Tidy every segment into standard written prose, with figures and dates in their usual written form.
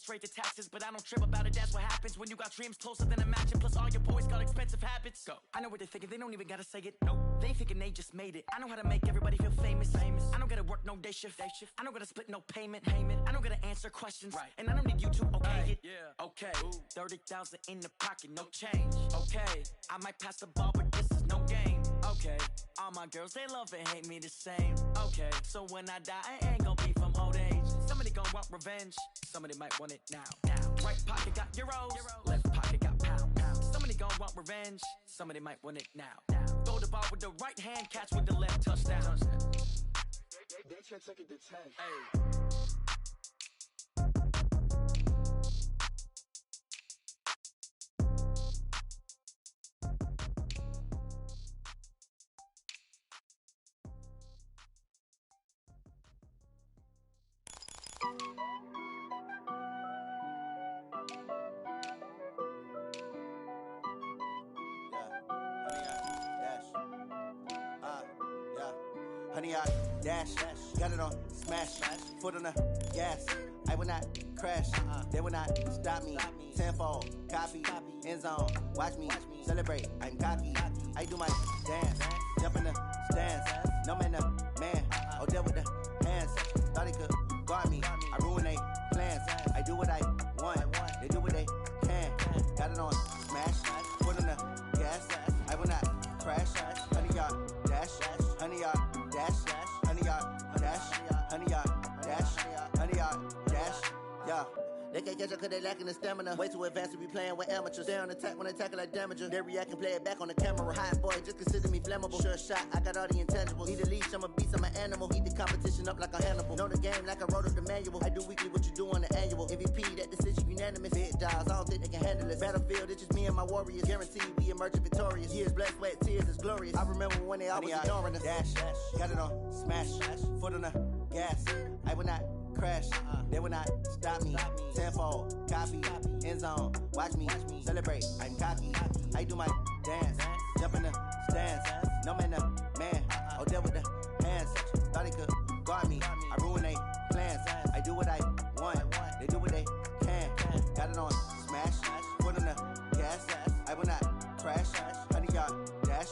straight to taxes, but I don't trip about it. That's what happens when you got dreams closer than a match, and plus all your boys got expensive habits. Go. I know what they're thinking, they don't even gotta say it. Nope. They thinking they just made it. I know how to make everybody feel famous. I don't gotta work no day shift. I don't gotta split no payment. I don't gotta answer questions. Right. And I don't need you to okay it. Yeah. Okay. Ooh. 30,000 in the pocket, no change. Okay. I might pass the ball, but this is no game. Okay. All my girls, they love and hate me the same. Okay. So when I die, I ain't gonna be from old age. Somebody gon' want revenge. Somebody might want it now. Right pocket got euros. Left pocket got pound. Somebody gon' want revenge. Somebody might want it now. Throw the ball with the right hand, catch with the left, touchdown. They should take it to 10. Hey. Honey, I dash, got it on smash, foot on the gas. I will not crash, they will not stop me. Tenfold, copy, end zone, watch me celebrate. I'm cocky, I do my dance, jump in the stands. No man, the man, oh deal with the hands. Thought he could guard me, I ruin they plans. I do what I want, they do what they can. Got it on smash, foot on the gas. I will not crash, honey, y'all dash, honey, y'all dash, honey, y'all dash, honey, y'all dash, honey, y'all dash, yeah. They can't catch up cause they lacking the stamina. Way too advanced to be playing with amateurs. Stay on attack when they tackle like damager. They react and play it back on the camera. Hot boy, just consider me flammable. Sure shot, I got all the intangibles. Need a leash, I'm a beast, I'm an animal. Eat the competition up like a Hannibal. Know the game like I wrote up the manual. I do weekly what you do on the annual. MVP, that decision unanimous. Hit dials, I don't think they can handle it. Battlefield, it's just me and my warriors. Guaranteed we emerge victorious. Years, blood, sweat, tears is glorious. I remember when they always ignoring us. Dash, got it on smash, foot on the gas. I will not crash, they will not stop me. Tenfold, copy, end zone, watch me celebrate. I'm cocky, I do my dance, jump in the stands. No man, the man, oh deal with the hands. Thought he could guard me, I ruin they plans. I do what I want, they do what they can. Got it on smash, foot on the gas. I will not crash, honey, y'all dash,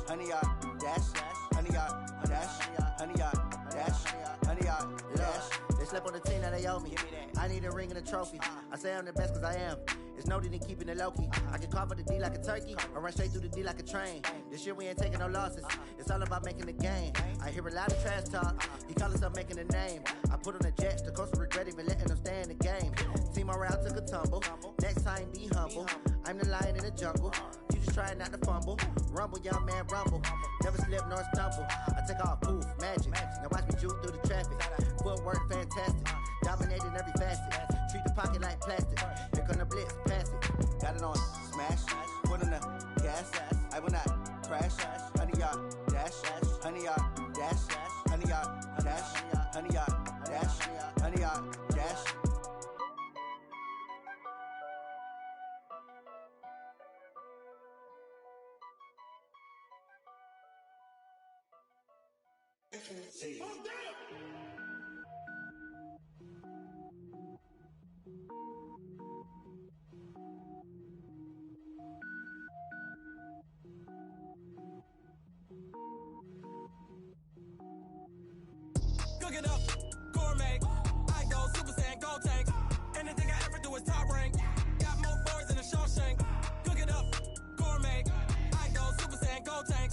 honey, y'all dash, honey, y'all dash, honey, y'all dash, honey, y'all dash. They slept on the team that they owe me. I need a ring and a trophy. I say I'm the best cause I am. It's no need in keeping it low-key. I can carve up the D like a turkey or run straight through the D like a train. This year we ain't taking no losses. It's all about making the game. I hear a lot of trash talk. He call himself making a name. I put on the Jets. The coach will regret even letting them stay in the game. Team morale took a tumble. Next time be humble. I'm the lion in the jungle. You just trying not to fumble. Rumble, young man, rumble. Never slip nor stumble. I take off, poof, magic. Now watch me juke through the traffic. Footwork fantastic. Dominating every facet. Treat the pocket like plastic. Here come the blitz, pass it. Got it on smash, foot on the gas. I will not crash, honey, y'all dash, honey, y'all dash, honey, y'all dash, honey, y'all dash, honey, y'all dash. Cook it up, gourmet. I go Super Saiyan, go tank. Anything I ever do is top rank. Got more boards than a Shawshank. Cook it up, gourmet. I go Super Saiyan, go tank.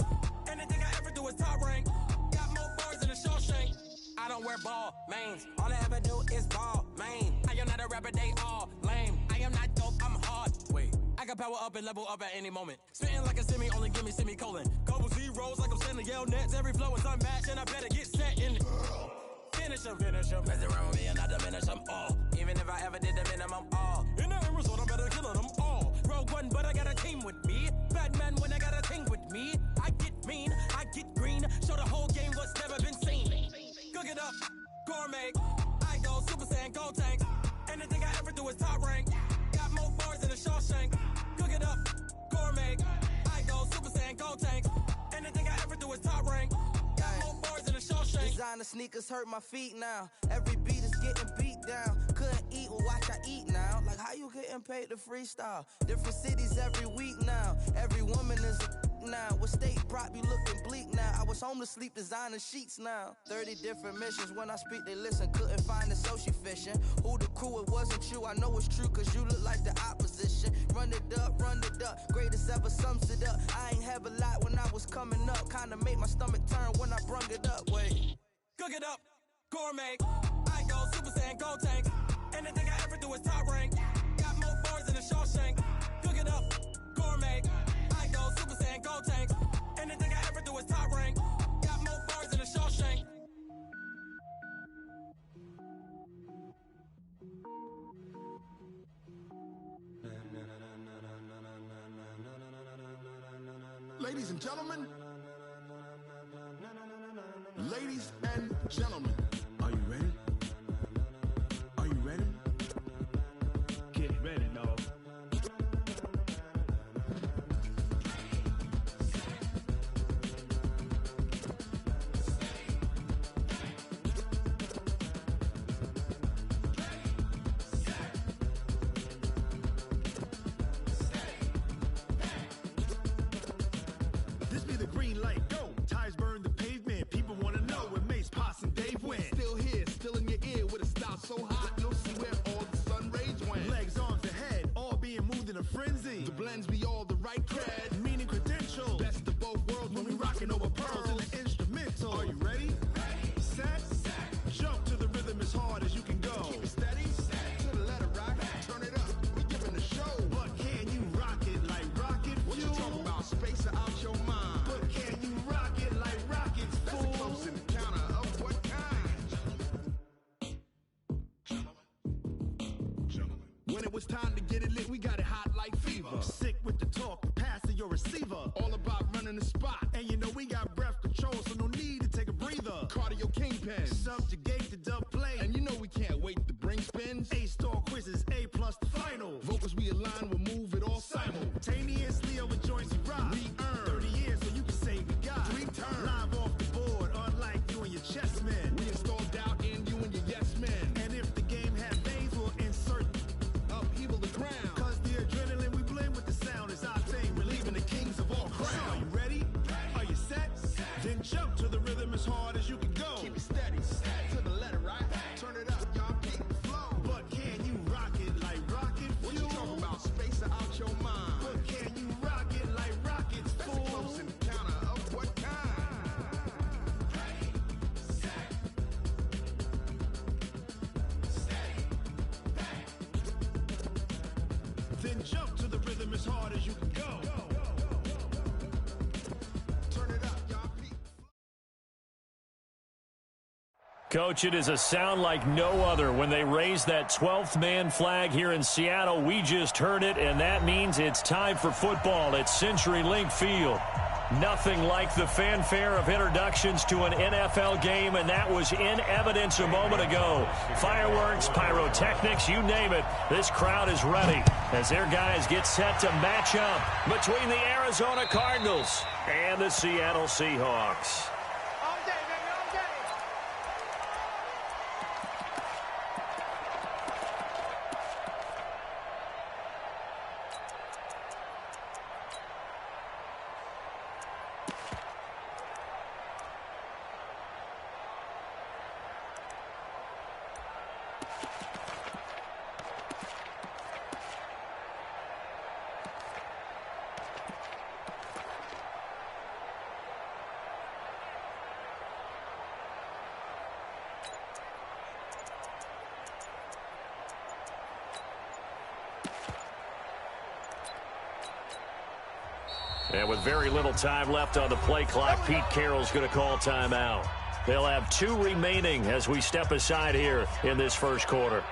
Anything I ever do is top rank. Got more boards than a Shawshank. I don't wear ball mains. All I ever do is ball main. I am not a rapper, they all lame. I am not dope, I'm hard. Wait, I can power up and level up at any moment. Spitting like a semi, only give me semicolon. Couple zeros like I'm sending yell nets. Every flow is unmatched and I better get set in it. Finish them. Mess around with me and I diminish them all. Even if I ever did the minimum all. In the end result, I'm better killing them all. Rogue One, but I got a team with me. Batman when I got a team with me. I get mean, I get green. Show the whole game what's never been seen. Cook it up, gourmet. I go Super Saiyan, go tank. Anything I ever do is top rank. Got more bars than a Shawshank. Cook it up, gourmet. I go Super Saiyan, go tank. Anything I ever do is top rank. Got more bars than a Shawshank. Designer sneakers hurt my feet now. Every beat is getting beat down. Couldn't eat, well watch I eat now. getting paid to freestyle. Different cities every week now. Every woman is a now. What state brought be looking bleak now? I was home to sleep designing sheets now. 30 different missions. When I speak, they listen. Couldn't find the social fishing. Who the crew? It wasn't you. I know it's true, cause you look like the opposition. Run it up. Greatest ever sums it up. I ain't have a lot when I was coming up. Kinda make my stomach turn when I brung it up. Wait. Cook it up, gourmet. I go Super Saiyan, go tank. Anything I ever do is top rank. Got more bars than a Shawshank. Cook it up, gourmet. I go Super Saiyan, go tank. Anything I ever do is top rank. Got more bars than a Shawshank. Ladies and gentlemen. Ladies and gentlemen. Are you ready? Are you ready? Get ready, dog. This be the green light, go. Tires burn the pavement. People want to know where Mace, Poss, and Dave went. Still here, still in your ear with a style so hot, you'll see where all the sun rays went. Legs, arms, and head, all being moved in a frenzy. The blends be all the right cred. Meaning credentials. Best of both worlds when we rockin' over pearls. In the instrumental. Are you ready? Set, jump to the rhythm as hard as you can go. Keep it steady, to the letter rock. Turn it up, we giving the show. But can you rock it like rocket fuel? What you talking about? Space out your mind. But can you rock it like rockets, That's fool? a close encounter of what kind? Gentlemen. When it was time to get it lit, we got it hot like fever. Sick with the talk, the pass to your receiver. All about running the spot. And you know we got breath control, so no need to take a breather. Cardio kingpin. Subjugate the dub play. And you know we can't wait to bring spins. A-star quizzes, A+ the final. Vocals we align, we'll move it all Simultaneously over joints we rock. We earn 30 years, so you can say we got 3 turns. live off the board, unlike you and your chess men. We install doubt in you and your yes men. And if the game had veins, we'll insert Upheaval the ground. cause the adrenaline we blend with the sound is our thing, relieving the kings of all crowns. So are you ready? Are you set? Then jump to the rhythm as hard as you can go. Keep it steady, to the letter right. Turn it up, y'all keep the flow. But can you rock it like rocket What you fuel? talking about? Space out your mind. But can you rock it like rockets, That's a fool? close encounter of what kind? Then jump to the rhythm as hard as you can go. Turn it up, y'all keep. Coach, it is a sound like no other when they raise that 12th man flag here in Seattle. We just heard it, and that means it's time for football at CenturyLink Field. Nothing like the fanfare of introductions to an NFL game, and that was in evidence a moment ago. Fireworks, pyrotechnics, you name it. This crowd is ready as their guys get set to match up between the Arizona Cardinals and the Seattle Seahawks. And with very little time left on the play clock, Pete Carroll's going to call timeout. They'll have 2 remaining as we step aside here in this first quarter.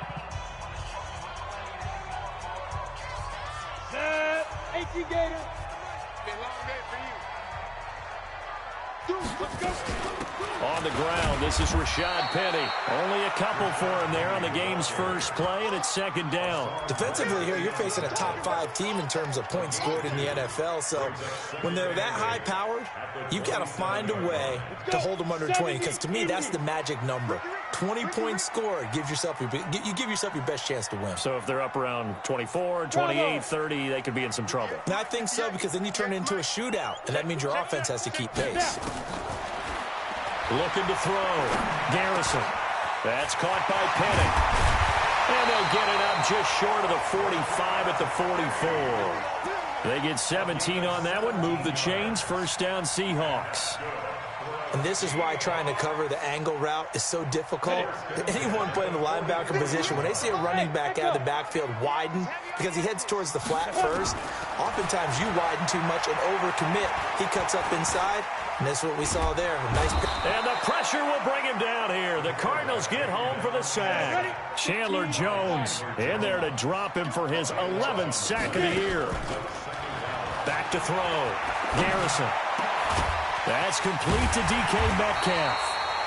On the ground, this is Rashad Penny. Only a couple for him there on the game's first play, and it's second down. Defensively here, you're facing a top 5 team in terms of points scored in the NFL. So when they're that high-powered, you got to find a way to hold them under 20, because to me, that's the magic number. 20-point score. You give yourself your best chance to win. So if they're up around 24, 28, 30, they could be in some trouble. And I think so, because then you turn it into a shootout, and that means your offense has to keep pace. Looking to throw. Garrison. That's caught by Penning. And they'll get it up just short of the 45 at the 44. They get 17 on that one. Move the chains. First down, Seahawks. And this is why trying to cover the angle route is so difficult. Anyone playing the linebacker position, when they see a running back out of the backfield widen, because he heads towards the flat first, oftentimes you widen too much and overcommit. He cuts up inside, and that's what we saw there. Nice. And the pressure will bring him down here. The Cardinals get home for the sack. Chandler Jones in there to drop him for his 11th sack of the year. Back to throw. Garrison. That's complete to DK Metcalf.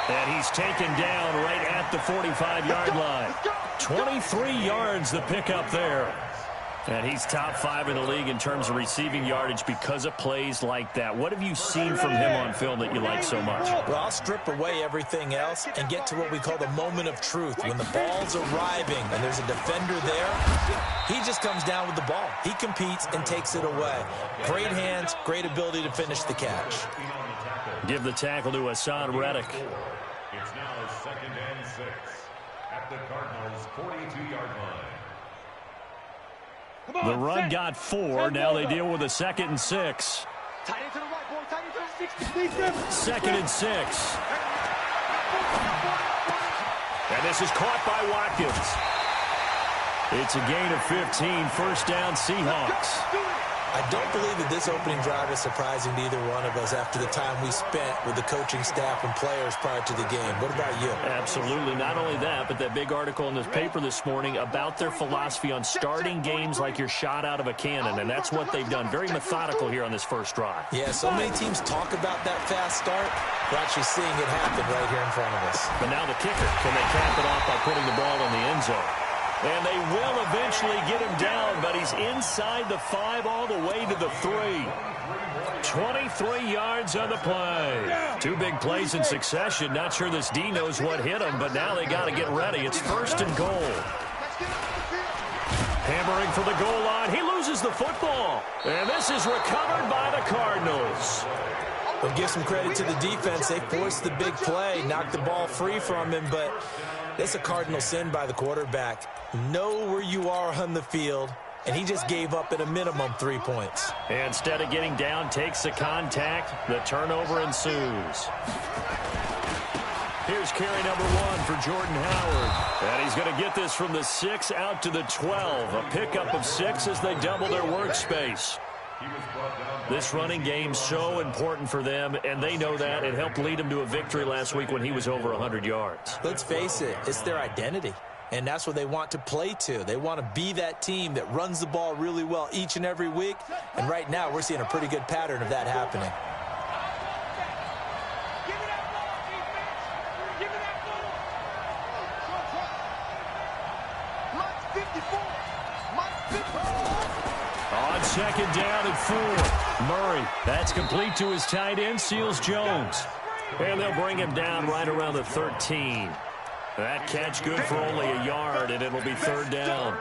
And he's taken down right at the 45-yard line. 23 yards the pickup there. And he's top 5 in the league in terms of receiving yardage because of plays like that. What have you seen from him on film that you like so much? Well, I'll strip away everything else and get to what we call the moment of truth. When the ball's arriving and there's a defender there, he just comes down with the ball. He competes and takes it away. Great hands, great ability to finish the catch. Give the tackle to Hassan Reddick. It's now 2nd and 6 at the Cardinals' 42-yard line. The run got 4. Now they deal with a 2nd and 6. 2nd and 6. And this is caught by Watkins. It's a gain of 15. First down, Seahawks. I don't believe that this opening drive is surprising to either one of us after the time we spent with the coaching staff and players prior to the game. What about you? Absolutely. Not only that, but that big article in this paper this morning about their philosophy on starting games like you're shot out of a cannon, and that's what they've done. Very methodical here on this first drive. Yeah, so many teams talk about that fast start. We're actually seeing it happen right here in front of us. But now the kicker. Can they cap it off by putting the ball in the end zone? And they will eventually get him down, but he's inside the 5 all the way to the 3. 23 yards on the play. 2 big plays in succession. Not sure this D knows what hit him, but now they got to get ready. It's 1st and goal. Hammering for the goal line. He loses the football. And this is recovered by the Cardinals. We'll give some credit to the defense. They forced the big play, knocked the ball free from him, but it's a cardinal sin by the quarterback. Know where you are on the field, and he just gave up at a minimum 3 points. And instead of getting down, takes the contact. The turnover ensues. Here's carry number 1 for Jordan Howard. And he's going to get this from the 6 out to the 12. A pickup of 6 as they double their workspace. This running game's so important for them, and they know that. It helped lead them to a victory last week when he was over 100 yards. Let's face it, it's their identity, and that's what they want to play to. They want to be that team that runs the ball really well each and every week, and right now we're seeing a pretty good pattern of that happening. On 2nd down and 4. Murray, that's complete to his tight end, Seals Jones. And they'll bring him down right around the 13. That catch good for only a yard, and it'll be 3rd down.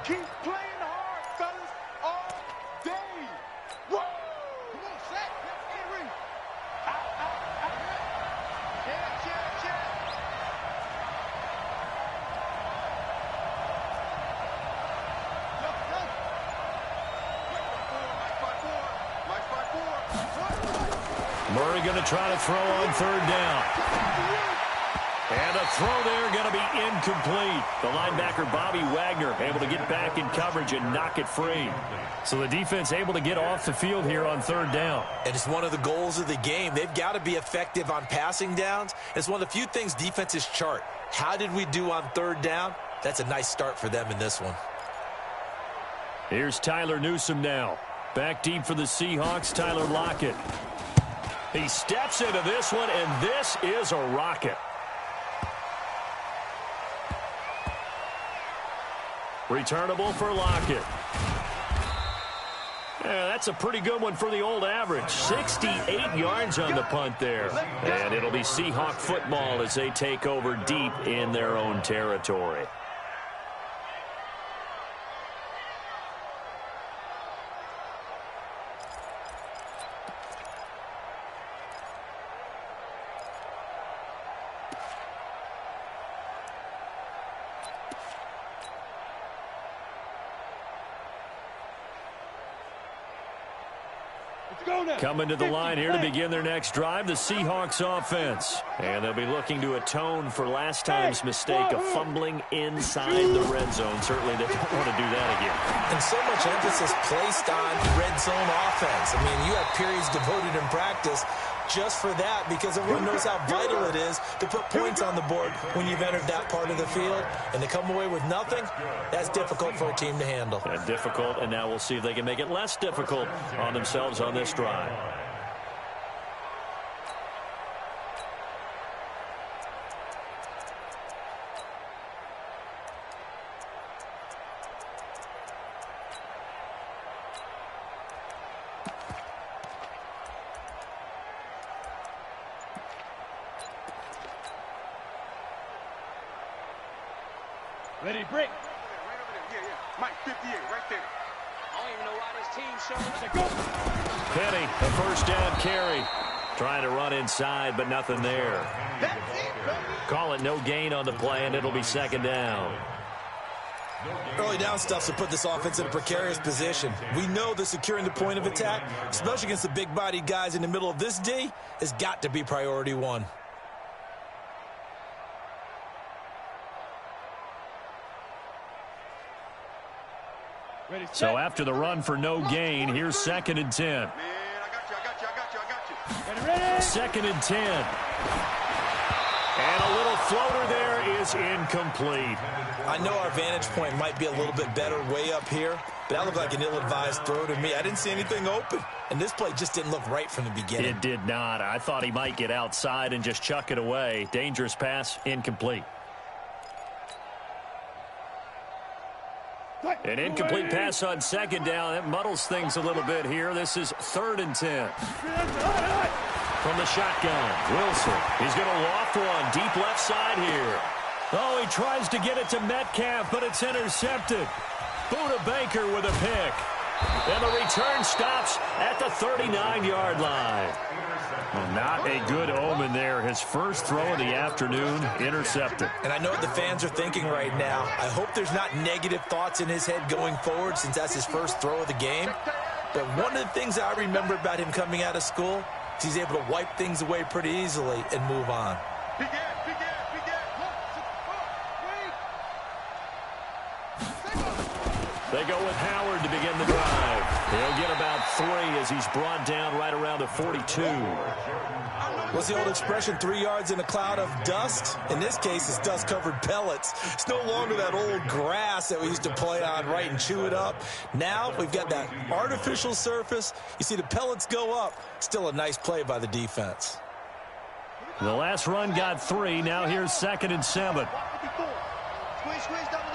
Keep playing hard, fellas, all day. Whoa! Come on, Shaq. Murray going to try to throw on 3rd down. And a throw there going to be incomplete. The linebacker, Bobby Wagner, able to get back in coverage and knock it free. So the defense able to get off the field here on 3rd down. And it's one of the goals of the game. They've got to be effective on passing downs. It's one of the few things defenses chart. How did we do on 3rd down? That's a nice start for them in this one. Here's Tyler Newsome now. Back deep for the Seahawks, Tyler Lockett. He steps into this one, and this is a rocket. Returnable for Lockett. Yeah, that's a pretty good one for the old average. 68 yards on the punt there. And it'll be Seahawk football as they take over deep in their own territory. Coming to the line here to begin their next drive, the Seahawks offense. And they'll be looking to atone for last time's mistake of fumbling inside the red zone. Certainly they don't want to do that again. And so much emphasis placed on red zone offense. I mean, you have periods devoted in practice just for that because everyone knows how vital it is to put points on the board when you've entered that part of the field. And to come away with nothing, that's difficult for a team to handle. Difficult, and now we'll see if they can make it less difficult on themselves on this drive. Ready, break. Right over there. Yeah. Mike, 58, right there. I don't even know why this team showing up. Penny, a first down carry. Trying to run inside, but nothing there. Call it no gain on the play, and it'll be second down. Early down stuff to put this offense in a precarious position. We know that securing the point of attack, especially against the big-bodied guys in the middle of this D, has got to be priority one. So after the run for no gain, here's 2nd and 10. Man, I got you. Second and 10. And a little floater there is incomplete. I know our vantage point might be a little bit better way up here, but that looked like an ill-advised throw to me. I didn't see anything open, and this play just didn't look right from the beginning. It did not. I thought he might get outside and just chuck it away. Dangerous pass, incomplete. An incomplete pass on second down. That muddles things a little bit here. This is 3rd and 10. From the shotgun, Wilson. He's going to loft one deep left side here. Oh, he tries to get it to Metcalf, but it's intercepted. Buda Baker with a pick. And the return stops at the 39-yard line. Well, not a good omen there. His first throw of the afternoon, intercepted. And I know what the fans are thinking right now. I hope there's not negative thoughts in his head going forward since that's his first throw of the game. But one of the things I remember about him coming out of school is he's able to wipe things away pretty easily and move on. They go with Howard to begin the drive. He'll get about 3 as he's brought down right around the 42. What's the old expression, 3 yards in a cloud of dust? In this case, it's dust-covered pellets. It's no longer that old grass that we used to play on, right, and chew it up. Now we've got that artificial surface. You see the pellets go up. Still a nice play by the defense. The last run got 3. Now here's 2nd and 7. Squeeze, double.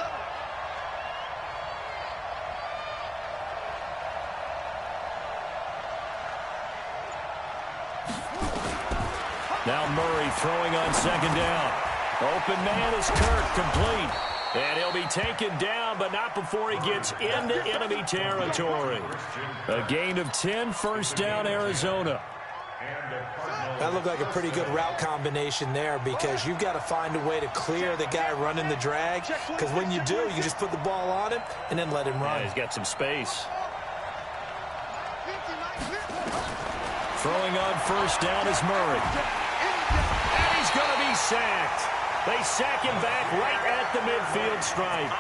Now Murray throwing on second down. Open man is Kirk, complete. And he'll be taken down, but not before he gets into enemy territory. A gain of 10, first down, Arizona. That looked like a pretty good route combination there because you've got to find a way to clear the guy running the drag. Because when you do, you just put the ball on him and then let him run. Yeah, he's got some space. Throwing on first down is Murray. And he's going to be sacked. They sack him back right at the midfield stripe.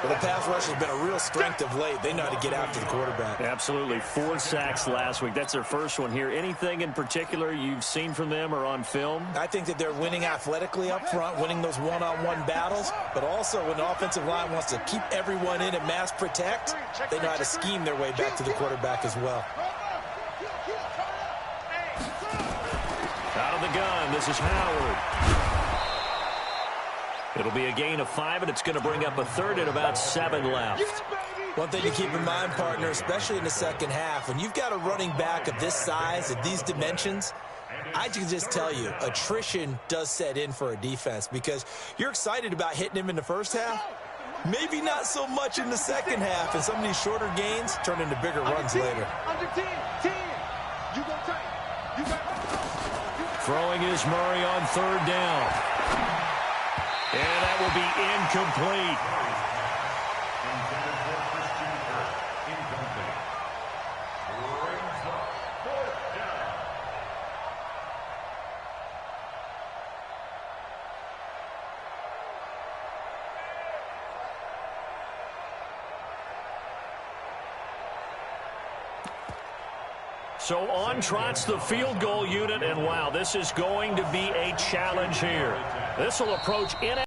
Well, the pass rush has been a real strength of late. They know how to get after the quarterback. Absolutely. 4 sacks last week. That's their first one here. Anything in particular you've seen from them or on film? I think that they're winning athletically up front, winning those one-on-one battles, but also when the offensive line wants to keep everyone in and mass protect, they know how to scheme their way back to the quarterback as well. Out of the gun, this is Howard. It'll be a gain of 5, and it's going to bring up a third and about 7 left. One thing to keep in mind, partner, especially in the second half, when you've got a running back of this size, of these dimensions, I can just tell you, attrition does set in for a defense because you're excited about hitting him in the first half. Maybe not so much in the second half, and some of these shorter gains turn into bigger runs later. Throwing is Murray on third down. And that will be incomplete. So on trots the field goal unit, and wow, this is going to be a challenge here. This will approach in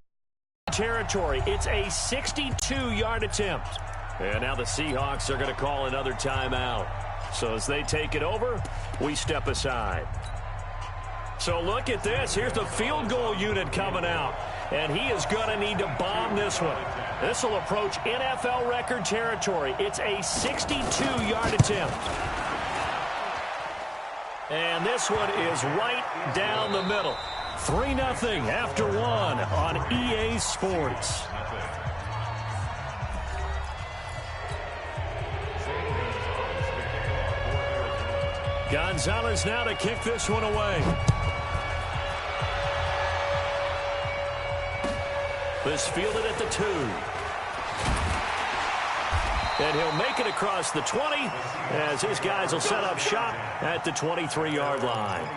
territory. It's a 62-yard attempt. And now the Seahawks are going to call another timeout. So as they take it over, we step aside. So look at this. Here's the field goal unit coming out. And he is going to need to bomb this one. This will approach NFL record territory. It's a 62-yard attempt. And this one is right down the middle. 3-0 after one on EA Sports. Gonzalez now to kick this one away. This fielded at the 2. And he'll make it across the 20 as his guys will set up shop at the 23-yard line.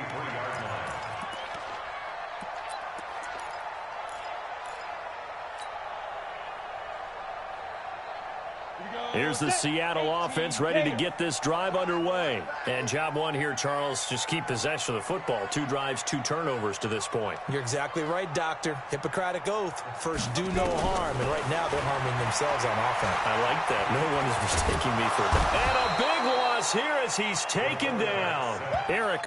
Here's the Seattle offense ready to get this drive underway. And job one here, Charles, just keep possession of the football. 2 drives, 2 turnovers to this point. You're exactly right, Doctor. Hippocratic oath. First, do no harm. And right now, they're harming themselves on offense. I like that. No one is mistaking me for that. And a big loss here as he's taken down. Eric.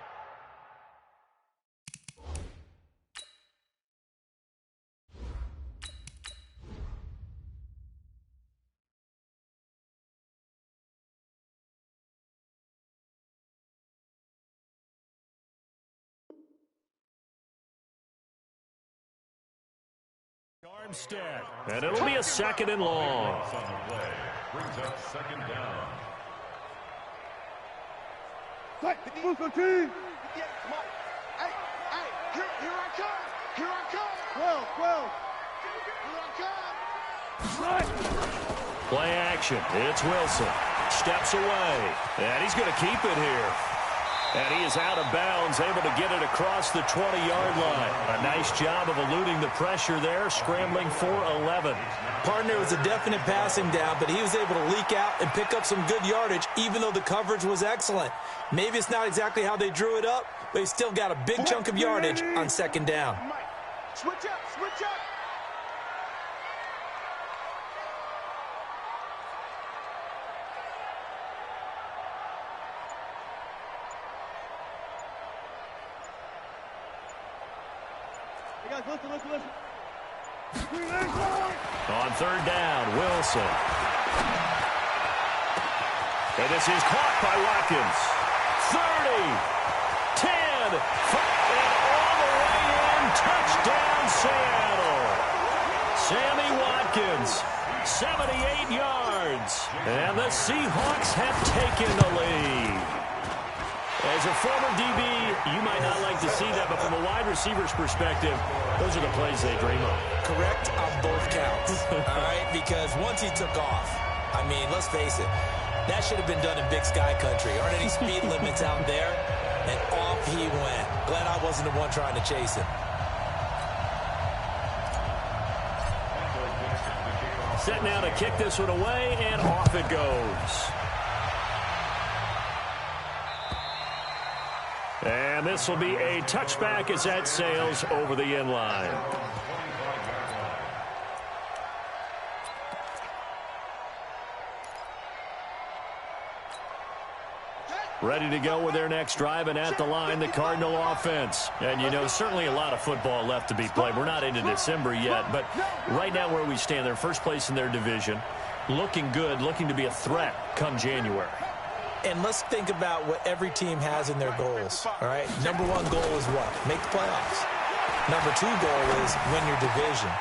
Armstead. And it'll be a 2nd and long. Brings up 2nd down. Hey, here I come. Here I come. 12. Here I come. Play action. It's Wilson. Steps away. And he's going to keep it here. And he is out of bounds, able to get it across the 20-yard line. A nice job of eluding the pressure there, scrambling for 11. Partner, was a definite passing down, but he was able to leak out and pick up some good yardage, even though the coverage was excellent. Maybe it's not exactly how they drew it up, but he still got a big chunk of yardage on 2nd down. Switch up. Listen. On 3rd down, Wilson. And this is caught by Watkins. 30, 10, 5, and all the way in. Touchdown, Seattle. Sammy Watkins, 78 yards. And the Seahawks have taken the lead. As a former DB, you might not like to see that, but from a wide receiver's perspective, those are the plays they dream of. Correct on both counts, all right? Because once he took off, I mean, let's face it, that should have been done in Big Sky Country. Aren't any speed limits out there? And off he went. Glad I wasn't the one trying to chase him. Set now to kick this one away, and off it goes. And this will be a touchback as that sails over the end line. Ready to go with their next drive, and at the line, the Cardinal offense. And, you know, certainly a lot of football left to be played. We're not into December yet, but right now where we stand, they're first place in their division. looking good, looking to be a threat come January. And let's think about what every team has in their goals, all right? Number one goal is what? Make the playoffs. Number two goal is win your division.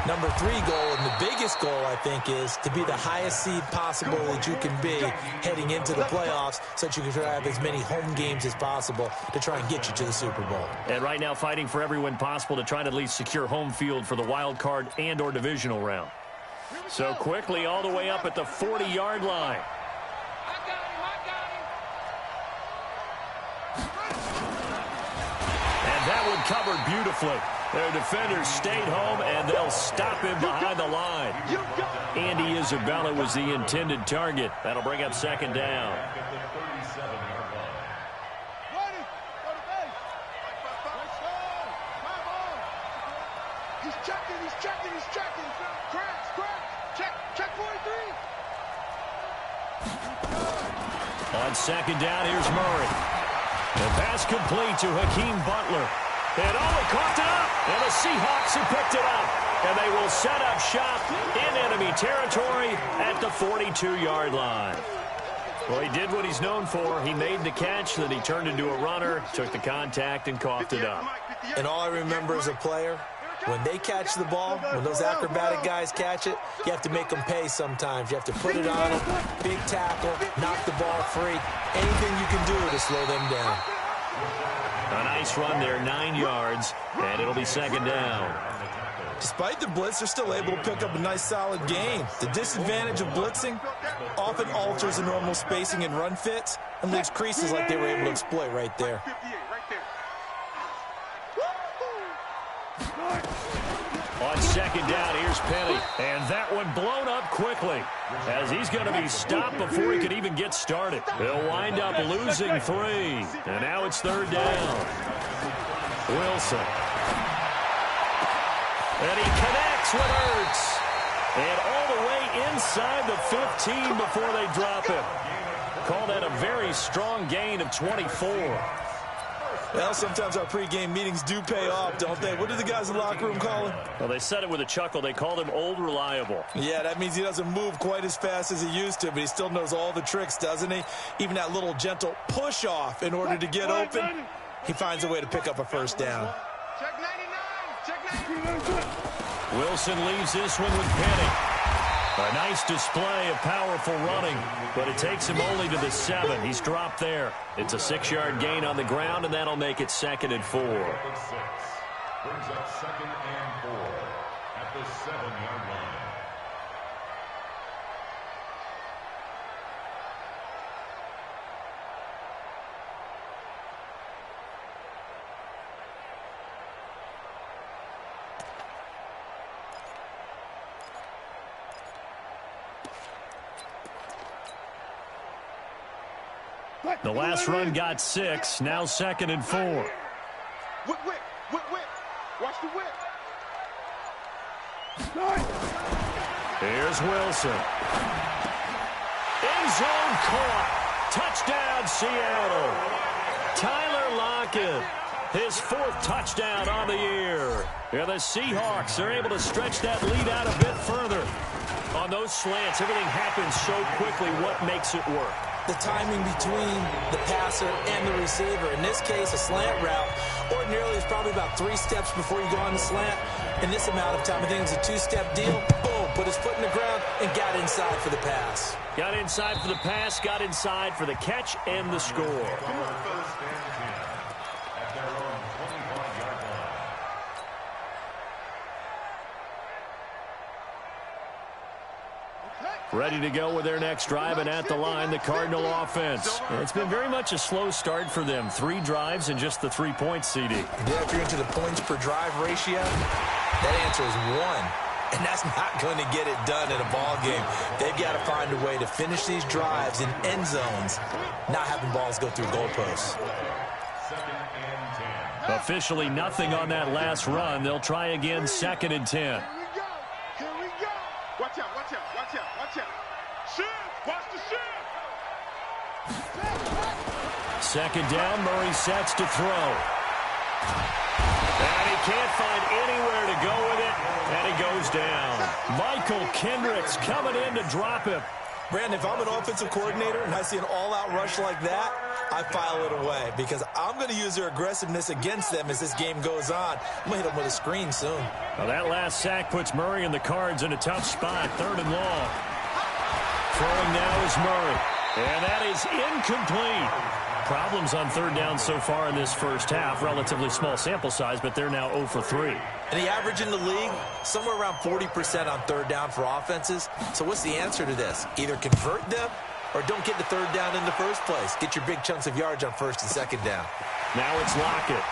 Number three goal, and the biggest goal, I think, is to be the highest seed possible that you can be heading into the playoffs so that you can try to have as many home games as possible to try and get you to the Super Bowl. And right now fighting for every win possible to try to at least secure home field for the wild card and or divisional round. So quickly all the way up at the 40-yard line. And that one covered beautifully. Their defenders stayed home, and they'll stop him behind the line. Andy Isabella was the intended target. That'll bring up second down. He's checking. Check 43. On second down, here's Murray. The pass complete to Hakeem Butler. And he coughed it up. And the Seahawks have picked it up. And they will set up shop in enemy territory at the 42-yard line. Well, he did what he's known for. He made the catch, then he turned into a runner, took the contact, and coughed it up. And all I remember as a player, when they catch the ball, when those acrobatic guys catch it, you have to make them pay sometimes. You have to put it on them, big tackle, knock the ball free. Anything you can do to slow them down. A nice run there, 9 yards, and it'll be second down. Despite the blitz, they're still able to pick up a nice, solid gain. The disadvantage of blitzing often alters the normal spacing and run fits and leaves creases like they were able to exploit right there. On second down, here's Penny. And that one blown up quickly as he's going to be stopped before he could even get started. They'll wind up losing 3. And now it's third down. Wilson. And he connects with Ertz. And all the way inside the 15 before they drop him. Call that a very strong gain of 24. Well, sometimes our pregame meetings do pay off, don't they? What do the guys in the locker room call him? Well, they said it with a chuckle. They called him Old Reliable. Yeah, that means he doesn't move quite as fast as he used to, but he still knows all the tricks, doesn't he? Even that little gentle push-off in order to get open, he finds a way to pick up a first down. Check 99. Wilson leaves this one with Penny. A nice display of powerful running, but it takes him only to the 7. He's dropped there. It's a 6-yard gain on the ground, and that'll make it 2nd and 4. Brings up 2nd and 4 at the 7-yard line. The last run got 6. Now 2nd and 4. Whip. Watch the whip. Here's Wilson. End zone caught. Touchdown, Seattle. Tyler Lockett, his 4th touchdown on the year. Yeah, the Seahawks are able to stretch that lead out a bit further. On those slants, everything happens so quickly. What makes it work? The timing between the passer and the receiver. In this case, a slant route ordinarily is probably about 3 steps before you go on the slant. In this amount of time, I think it was a 2-step deal. Boom, put his foot in the ground and got inside for the pass. Got inside for the pass, got inside for the catch and the score. Ready to go with their next drive, and at the line, the Cardinal offense. And it's been very much a slow start for them. 3 drives and just the 3 points, CD. Yeah, if you're into the points per drive ratio, that answer is 1. And that's not going to get it done in a ball game. They've got to find a way to finish these drives in end zones, not having balls go through goalposts. Officially nothing on that last run. They'll try again, 2nd and 10. Here we go. Watch out. Shift. Watch the shift. 2nd down, Murray sets to throw. And he can't find anywhere to go with it, and he goes down. Michael Kendricks coming in to drop him. Brandon, if I'm an offensive coordinator and I see an all-out rush like that, I file it away because I'm going to use their aggressiveness against them as this game goes on. I'm going to hit them with a screen soon. Well, that last sack puts Murray and the Cards in a tough spot, 3rd and long. Throwing now is Murray, and that is incomplete. Problems on 3rd down so far in this first half. Relatively small sample size, but they're now 0 for 3. And the average in the league, somewhere around 40% on 3rd down for offenses. So what's the answer to this? Either convert them or don't get the 3rd down in the first place. Get your big chunks of yards on 1st and 2nd down. Now it's Lockett.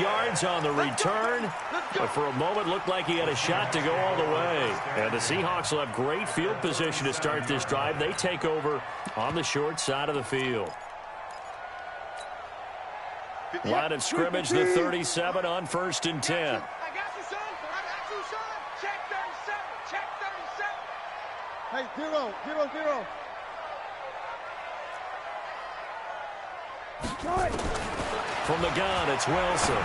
Yards on the return, but for a moment looked like he had a shot to go all the way. And the Seahawks will have great field position to start this drive. They take over on the short side of the field. Line of scrimmage, the 37 on 1st and 10. I got you, son. I got you, son. Check 37. Check 37. Hey, 0, 0, 0. From the gun, it's Wilson.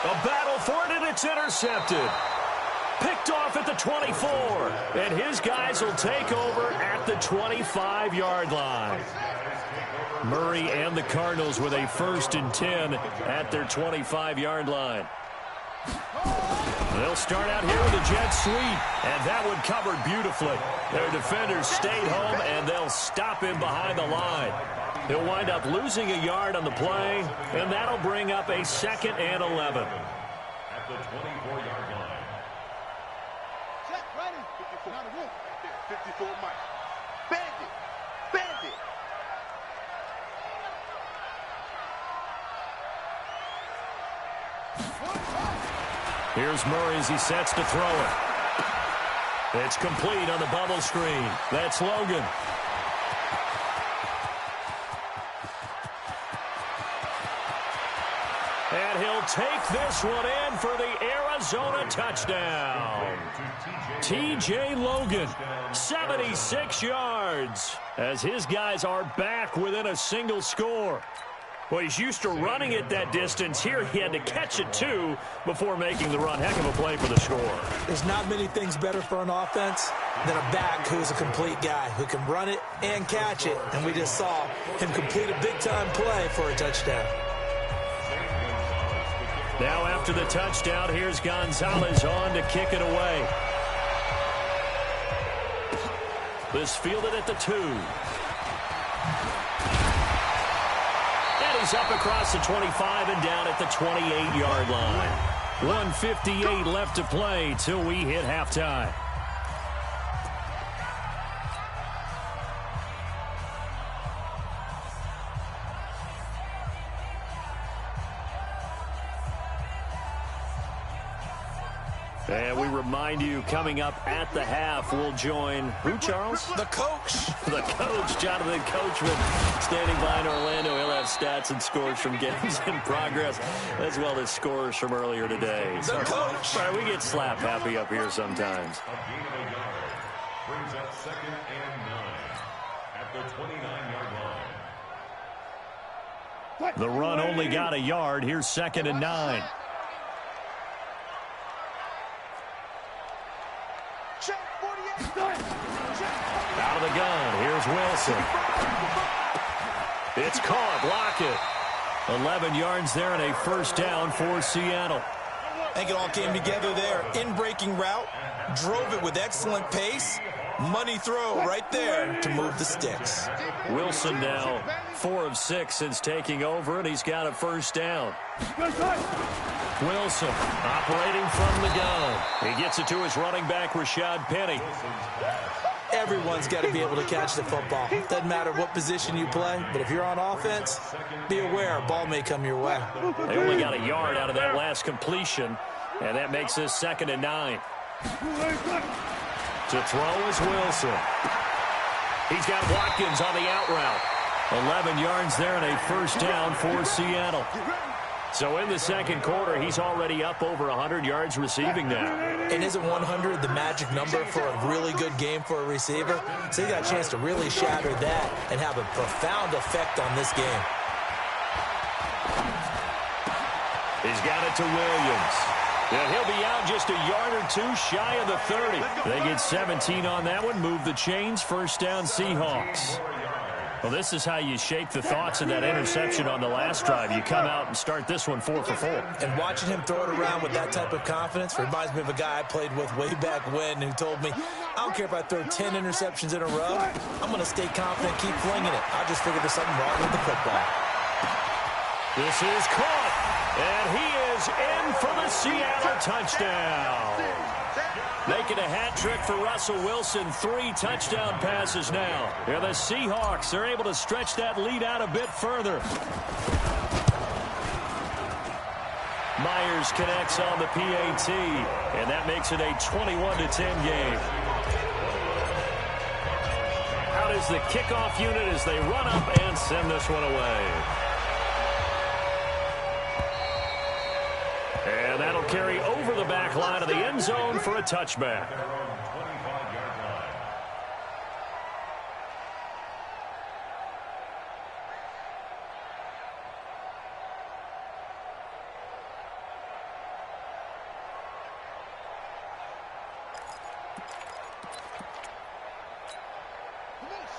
A battle for it, and it's intercepted. Picked off at the 24. And his guys will take over at the 25-yard line. Murray and the Cardinals with a 1st and 10 at their 25-yard line. They'll start out here with a jet sweep, and that one covered beautifully. Their defenders stayed home, and they'll him in behind the line. He'll wind up losing a yard on the play, and that'll bring up a 2nd and 11. At the 24-yard line. Check, ready. 54. 54, Mike. Bandit. Bandit. Here's Murray as he sets to throw it. It's complete on the bubble screen. That's Logan. And he'll take this one in for the Arizona touchdown. T.J. Logan, 76 yards, as his guys are back within a single score. Well, he's used to running it that distance. Here he had to catch it, too, before making the run. Heck of a play for the score. There's not many things better for an offense than a back who's a complete guy, who can run it and catch it. And we just saw him complete a big-time play for a touchdown. Now after the touchdown, here's Gonzalez on to kick it away. This fielded at the 2. And he's up across the 25 and down at the 28-yard line. 1:58 left to play till we hit halftime. And we remind you, coming up at the half, we'll join who, Charles? The coach. The coach, Jonathan Coachman, standing by in Orlando. He'll have stats and scores from games in progress, as well as scores from earlier today. The coach. Sorry, we get slap happy up here sometimes. A gain of a yard brings up 2nd and 9 at the 29-yard line. The run only got a yard. Here's 2nd and 9. Out of the gun, here's Wilson. It's caught, Lockett. 11 yards there and a 1st down for Seattle. I think it all came together there. In-breaking route, drove it with excellent pace. Money throw right there to move the sticks. Wilson now 4 of 6 since taking over, and he's got a 1st down. Wilson operating from the gun. He gets it to his running back, Rashad Penny. Everyone's got to be able to catch the football. Doesn't matter what position you play, but if you're on offense, be aware a ball may come your way. They only got a yard out of that last completion, and that makes this 2nd and 9. To throw is Wilson. He's got Watkins on the out route. 11 yards there and a 1st down for Seattle. So in the second quarter, he's already up over 100 yards receiving now. And isn't 100 the magic number for a really good game for a receiver? So he got a chance to really shatter that and have a profound effect on this game. He's got it to Williams. And he'll be out just a yard or two shy of the 30. They get 17 on that one. Move the chains. First down, Seahawks. Well, this is how you shake the thoughts of that interception on the last drive. You come out and start this one 4 for 4. And watching him throw it around with that type of confidence reminds me of a guy I played with way back when who told me, I don't care if I throw 10 interceptions in a row. I'm going to stay confident, keep flinging it. I just figured there's something wrong with the football. This is caught, and he is in for the Seattle touchdown. Making a hat trick for Russell Wilson. 3 touchdown passes now. And the Seahawks are able to stretch that lead out a bit further. Myers connects on the PAT, and that makes it a 21-10 game. Out is the kickoff unit as they run up and send this one away. And that'll carry over the back line of the end zone for a touchback.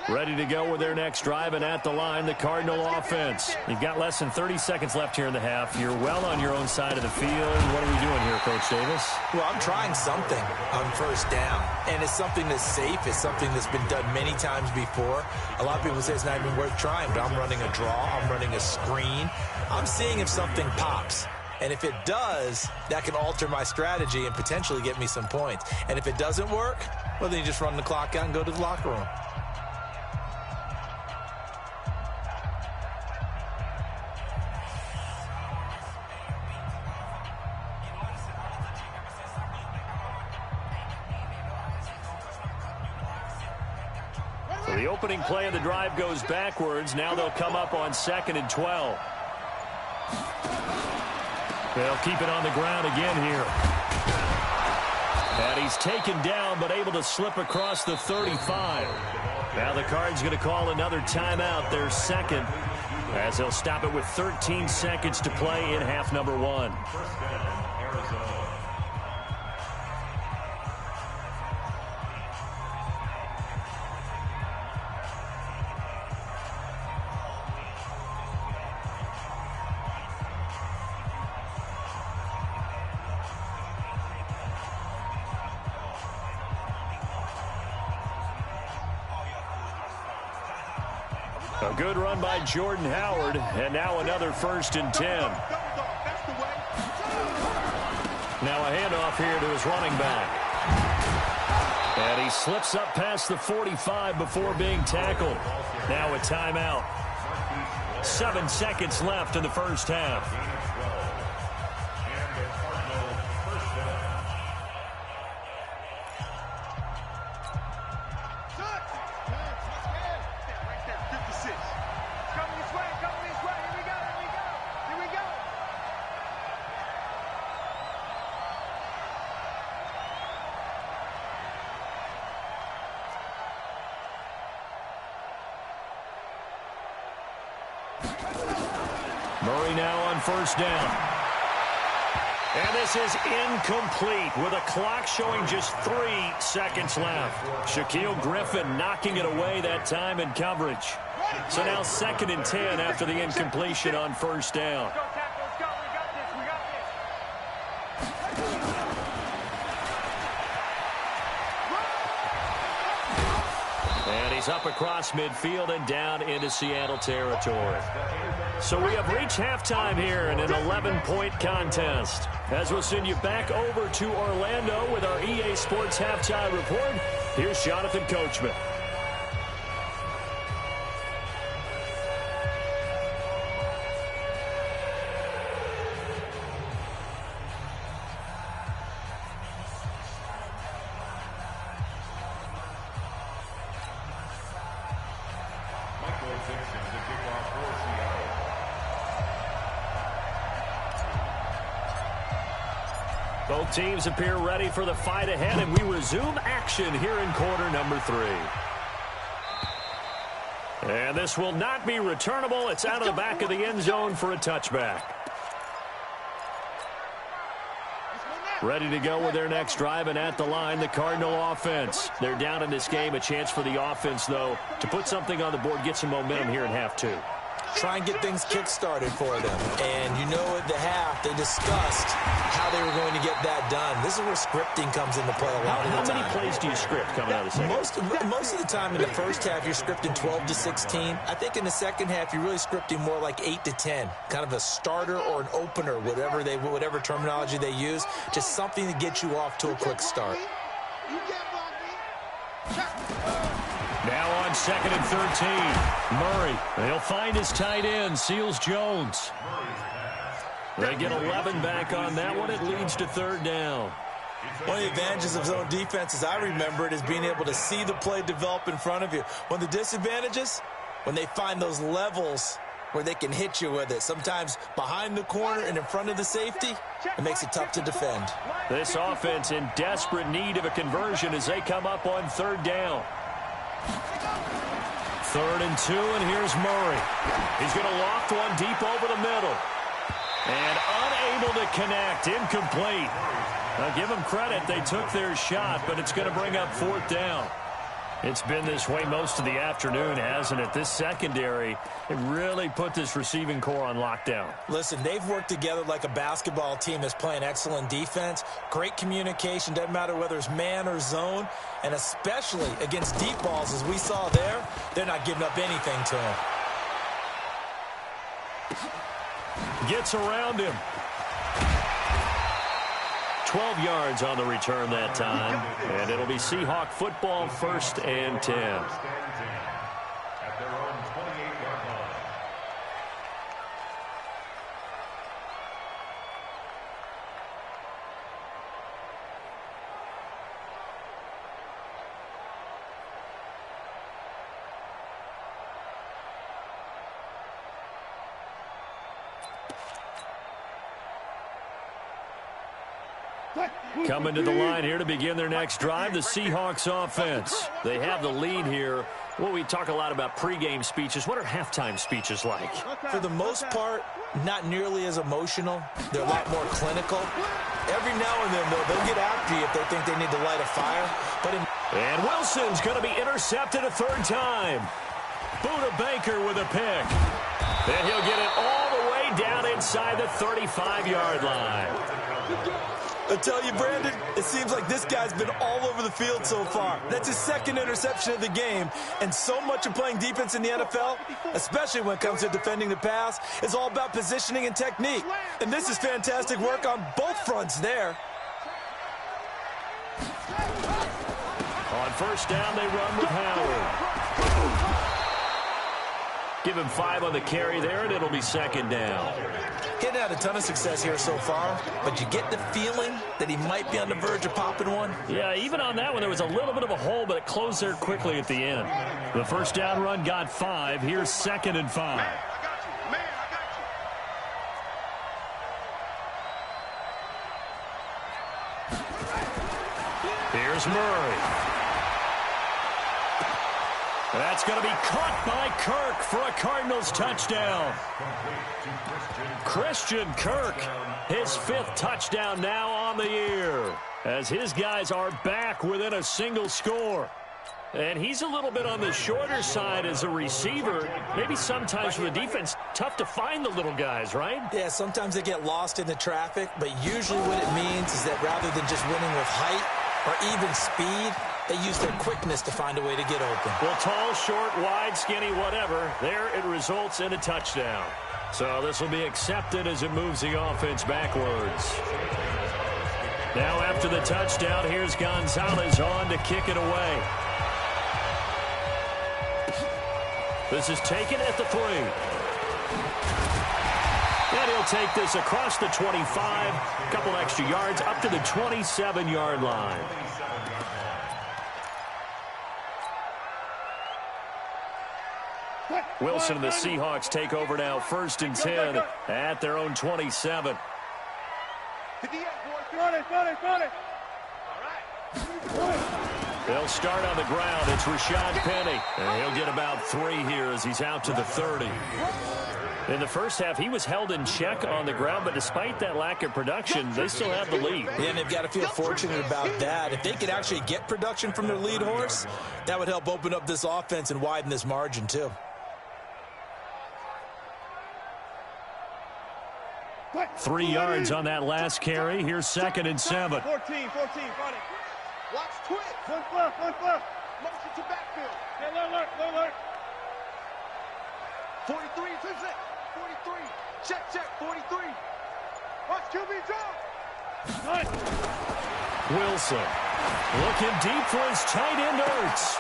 Ready to go with their next drive, and at the line, the Cardinal offense. You've got less than 30 seconds left here in the half. You're well on your own side of the field. What are we doing here, Coach Davis? Well, I'm trying something on first down, and it's something that's safe. It's something that's been done many times before. A lot of people say it's not even worth trying, but I'm running a draw. I'm running a screen. I'm seeing if something pops. And if it does, that can alter my strategy and potentially get me some points. And if it doesn't work, well, then you just run the clock out and go to the locker room. The opening play of the drive goes backwards. Now they'll come up on 2nd and 12. They'll keep it on the ground again here. And he's taken down but able to slip across the 35. Now the Cards going to call another timeout, their second, as they'll stop it with 13 seconds to play in half number 1. A good run by Jordan Howard, and now another 1st and 10. Now a handoff here to his running back. And he slips up past the 45 before being tackled. Now a timeout. 7 seconds left in the first half. Murray now on first down. And this is incomplete with a clock showing just 3 seconds left. Shaquille Griffin knocking it away that time in coverage. So now 2nd and 10 after the incompletion on first down. And he's up across midfield and down into Seattle territory. So we have reached halftime here in an 11-point contest. As we'll send you back over to Orlando with our EA Sports Halftime Report, here's Jonathan Coachman. Both teams appear ready for the fight ahead, and we resume action here in quarter number 3. And this will not be returnable. It's out of the back of the end zone for a touchback. Ready to go with their next drive, and at the line, the Cardinal offense. They're down in this game. A chance for the offense, though, to put something on the board, get some momentum here in half 2. Try and get things kick-started for them. And you know at the half, they discussed how they were going to get that done. This is where scripting comes into play a lot of the time. How many plays do you script coming out of the second? Most of the time in the first half, you're scripting 12 to 16. I think in the second half, you're really scripting more like 8 to 10. Kind of a starter or an opener, whatever terminology they use. Just something to get you off to a quick start. Now on 2nd and 13. Murray, he'll find his tight end, Seals Jones. They get 11 back on that one. It leads to 3rd down. One of the advantages of zone defense, as I remember it, is being able to see the play develop in front of you. One of the disadvantages, when they find those levels where they can hit you with it. Sometimes behind the corner and in front of the safety, it makes it tough to defend. This offense in desperate need of a conversion as they come up on 3rd down. 3rd and 2, and here's Murray. He's going to loft one deep over the middle. And unable to connect, incomplete. Now give them credit, they took their shot, but it's going to bring up 4th down. It's been this way most of the afternoon, hasn't it? This secondary, it really put this receiving core on lockdown. Listen, they've worked together like a basketball team that's playing excellent defense. Great communication, doesn't matter whether it's man or zone. And especially against deep balls, as we saw there, they're not giving up anything to him. Gets around him. 12 yards on the return that time. And it'll be Seahawk football, 1st and 10. At their own 28-yard line. Coming to the line here to begin their next drive, the Seahawks offense. They have the lead here. Well, we talk a lot about pregame speeches. What are halftime speeches like? For the most part, not nearly as emotional. They're a lot more clinical. Every now and then, though, they'll get after you if they think they need to light a fire. And Wilson's going to be intercepted a 3rd time. Buda Baker with a pick. And he'll get it all the way down inside the 35-yard line. I tell you, Brandon, it seems like this guy's been all over the field so far. That's his 2nd interception of the game. And so much of playing defense in the NFL, especially when it comes to defending the pass, is all about positioning and technique. And this is fantastic work on both fronts there. On 1st down, they run with Howard. Give him 5 on the carry there, and it'll be 2nd down. He hadn't had a ton of success here so far, but you get the feeling that he might be on the verge of popping one. Yeah, even on that one, there was a little bit of a hole, but it closed there quickly at the end. The 1st down run got 5. Here's 2nd and 5. Here's Murray. That's going to be caught by Kirk for a Cardinals touchdown. Christian Kirk, his 5th touchdown now on the year, as his guys are back within a single score. And he's a little bit on the shorter side as a receiver. Maybe sometimes for the defense, tough to find the little guys, right? Yeah, sometimes they get lost in the traffic, but usually what it means is that rather than just winning with height or even speed, they use their quickness to find a way to get open. Well, tall, short, wide, skinny, whatever, there it results in a touchdown. So this will be accepted as it moves the offense backwards. Now after the touchdown, here's Gonzalez on to kick it away. This is taken at the 3. And he'll take this across the 25, a couple extra yards, up to the 27-yard line. Wilson and the Seahawks take over now, 1st and 10 at their own 27. 58, boy. 40, 40, 40. All right. They'll start on the ground. It's Rashad Penny. And he'll get about 3 here as he's out to the 30. In the first half, he was held in check on the ground, but despite that lack of production, they still have the lead. Yeah, and they've got to feel fortunate about that. If they could actually get production from their lead horse, that would help open up this offense and widen this margin, too. What? 3 yards on that last carry. Here's 2nd and 7. 14, 14, 40. Watch twitch. One fluff, one fluff. Motion to backfield. Hey, alert. 43, 43. Check, 43. Watch QB drop. Nice. Wilson looking deep for his tight end, Ertz.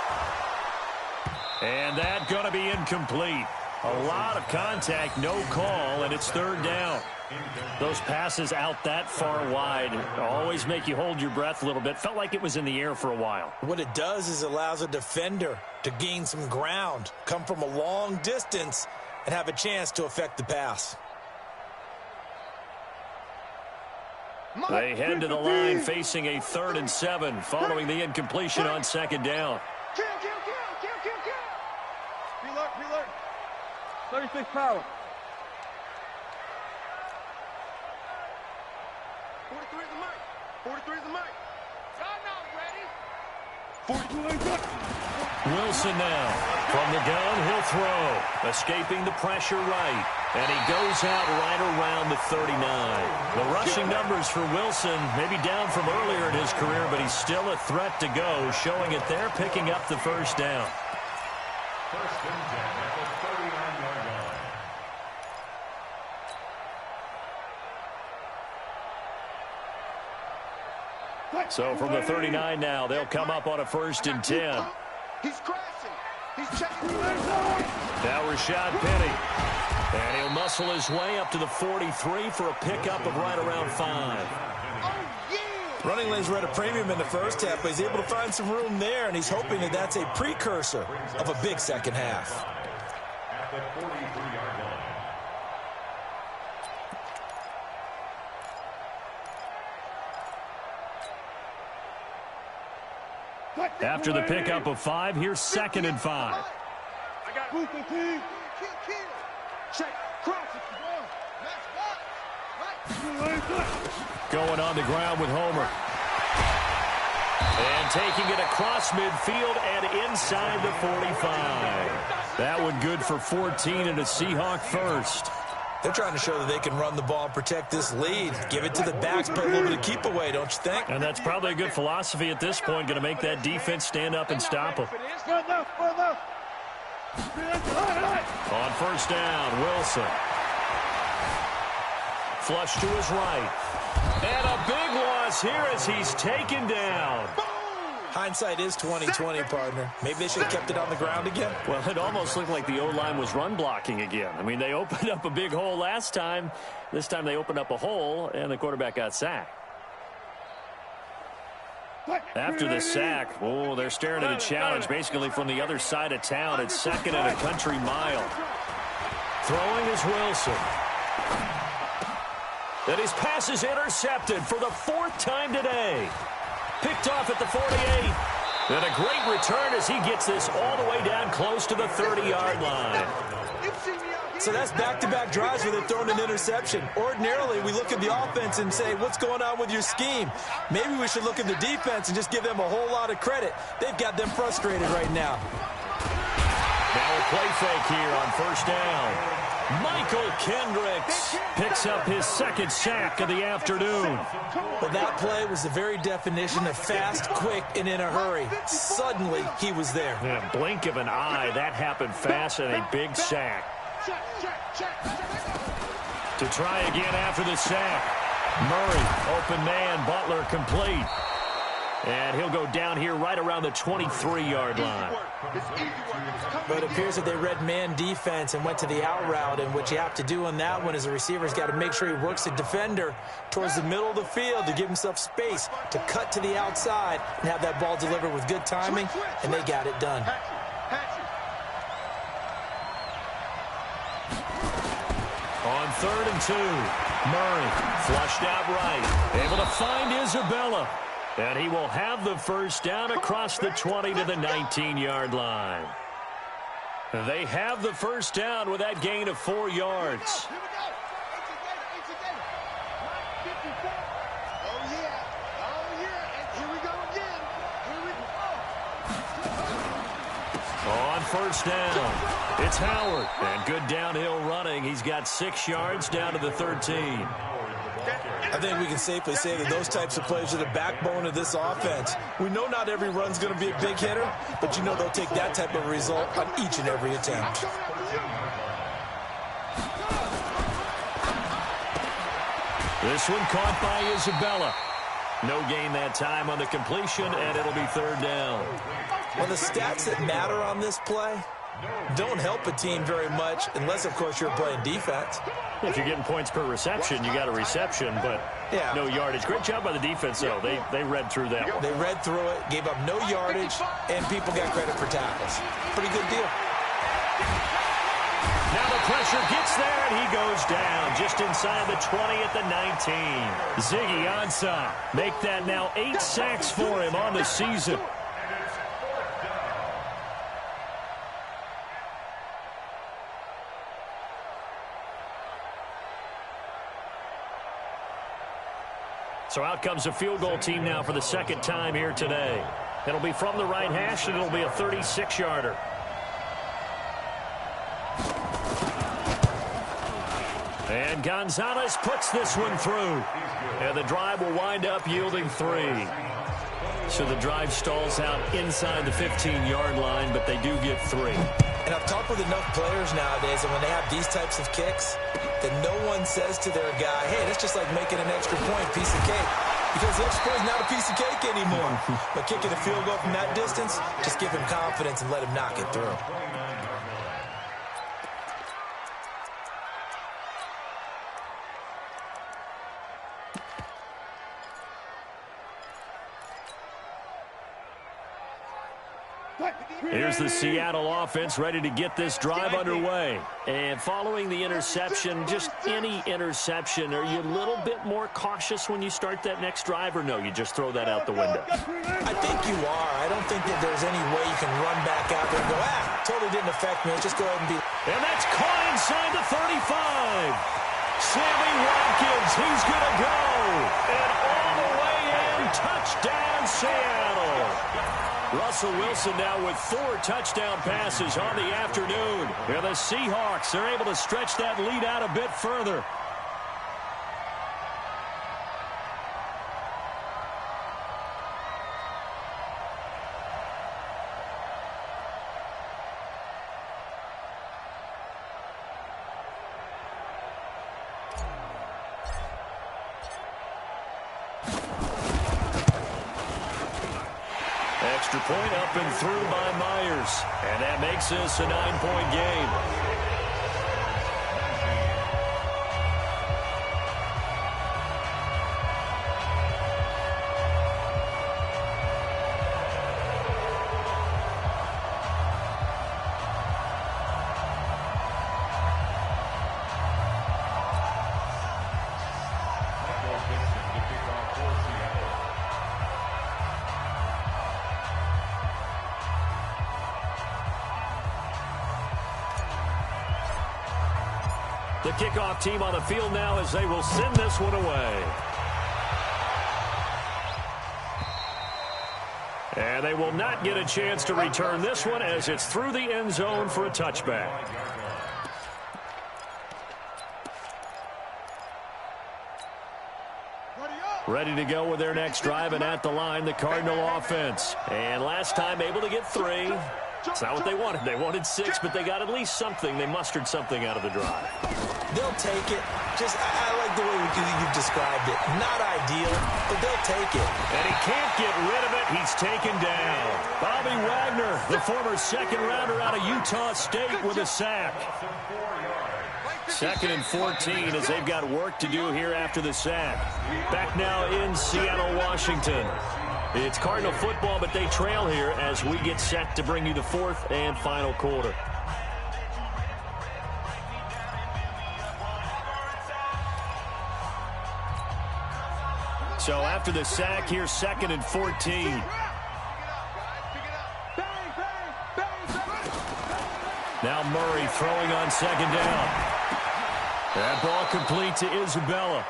And that going to be incomplete. A lot of contact, no call, and it's 3rd down. Those passes out that far wide always make you hold your breath a little bit. Felt like it was in the air for a while. What it does is allows a defender to gain some ground, come from a long distance, and have a chance to affect the pass. They head to the line facing a 3rd and 7 following the incompletion on 2nd down. Kill. Reload. 36 power. 43 is the mic. 43 is the mic. Y'all not ready. 42. Wilson now. From the gun, he'll throw. Escaping the pressure right. And he goes out right around the 39. The rushing numbers for Wilson maybe down from earlier in his career, but he's still a threat to go, showing it there, picking up the 1st down. 1st and 10 at the 39-yard line. So from the 39 now, they'll come up on a 1st and 10. He's crashing. He's checking. Now Rashad Penny. And he'll muscle his way up to the 43 for a pickup of right around 5. Running lanes were at a premium in the first half, but he's able to find some room there, and he's hoping that that's a precursor of a big second half. At the 43-yard line. After the pickup of 5, here's 2nd and 5. I got it. Check. Cross. Going on the ground with Homer. And taking it across midfield and inside the 45. That one good for 14 and a Seahawk 1st. They're trying to show that they can run the ball and protect this lead. Give it to the backs, play a little bit of keep away, don't you think? And that's probably a good philosophy at this point, going to make that defense stand up and stop them. On 1st down, Wilson. Flush to his right. And a big loss here as he's taken down. Hindsight is 20/20, partner. Maybe they should have kept it on the ground again. Well, it almost looked like the O-line was run blocking again. I mean, they opened up a big hole last time. This time they opened up a hole, and the quarterback got sacked. After the sack, oh, they're staring at a challenge basically from the other side of town. It's 2nd and a country mile. Throwing is Wilson. And his pass is intercepted for the 4th time today. Picked off at the 48. And a great return as he gets this all the way down close to the 30-yard line. So that's back-to-back drives where they're throwing an interception. Ordinarily, we look at the offense and say, what's going on with your scheme? Maybe we should look at the defense and just give them a whole lot of credit. They've got them frustrated right now. Now a play fake here on 1st down. Michael Kendricks picks up his 2nd sack of the afternoon. Well, that play was the very definition of fast, quick, and in a hurry. Suddenly, he was there. In a blink of an eye, that happened fast and a big sack. To try again after the sack. Murray, open man, Butler complete. And he'll go down here right around the 23-yard line. But it appears that they read man defense and went to the out route, and what you have to do on that one is the receiver's got to make sure he works the defender towards the middle of the field to give himself space to cut to the outside and have that ball delivered with good timing, and they got it done. On 3rd and 2. Murray flushed out right. Able to find Isabella. And he will have the first down across the 20 to the 19-yard line. They have the first down with that gain of 4 yards. On first down, it's Howard. And good downhill running. He's got 6 yards down to the 13. I think we can safely say that those types of plays are the backbone of this offense. We know not every run's going to be a big hitter, but you know they'll take that type of result on each and every attempt. This one caught by Isabella. No gain that time on the completion, and it'll be 3rd down. Well, the stats that matter on this play don't help a team very much unless, of course, you're playing defense. If you're getting points per reception, you got a reception, but no yardage. Great job by the defense, though. They read through that one. They read through it, gave up no yardage, and people got credit for tackles. Pretty good deal. Now the pressure gets there, and he goes down just inside the 20 at the 19. Ziggy Ansah make that now 8 sacks for him on the season. So out comes a field goal team now for the 2nd time here today. It'll be from the right hash, and it'll be a 36-yarder. And Gonzalez puts this one through. And the drive will wind up yielding 3. So the drive stalls out inside the 15-yard line, but they do get 3. And I've talked with enough players nowadays that when they have these types of kicks, that no one says to their guy, hey, that's just like making an extra point, piece of cake. Because the extra point is not a piece of cake anymore. But kicking a field goal from that distance, just give him confidence and let him knock it through. Here's the Seattle offense ready to get this drive underway. And following the interception, just any interception, are you a little bit more cautious when you start that next drive, or no, you just throw that out the window? I think you are. I don't think that there's any way you can run back out there and go, totally didn't affect me. Just go ahead and be. And that's caught inside the 35. Sammy Watkins, he's going to go. And all the way in, touchdown Seattle. Russell Wilson now with 4 touchdown passes on the afternoon. And the Seahawks are able to stretch that lead out a bit further. Extra point up and through by Myers. And that makes this a 9-point game. The kickoff team on the field now as they will send this one away. And they will not get a chance to return this one as it's through the end zone for a touchback. Ready to go with their next drive, and at the line, the Cardinal offense. And last time able to get 3. It's not what they wanted. They wanted 6, but they got at least something. They mustered something out of the drive. They'll take it. I like the way you've described it. Not ideal, but they'll take it. And he can't get rid of it. He's taken down. Bobby Wagner, the former second-rounder out of Utah State, with a sack. 2nd and 14 as they've got work to do here after the sack. Back now in Seattle, Washington. It's Cardinal football, but they trail here as we get set to bring you the 4th and final quarter. So after the sack, here's 2nd and 14. Now Murray throwing on 2nd down. That ball complete to Isabella.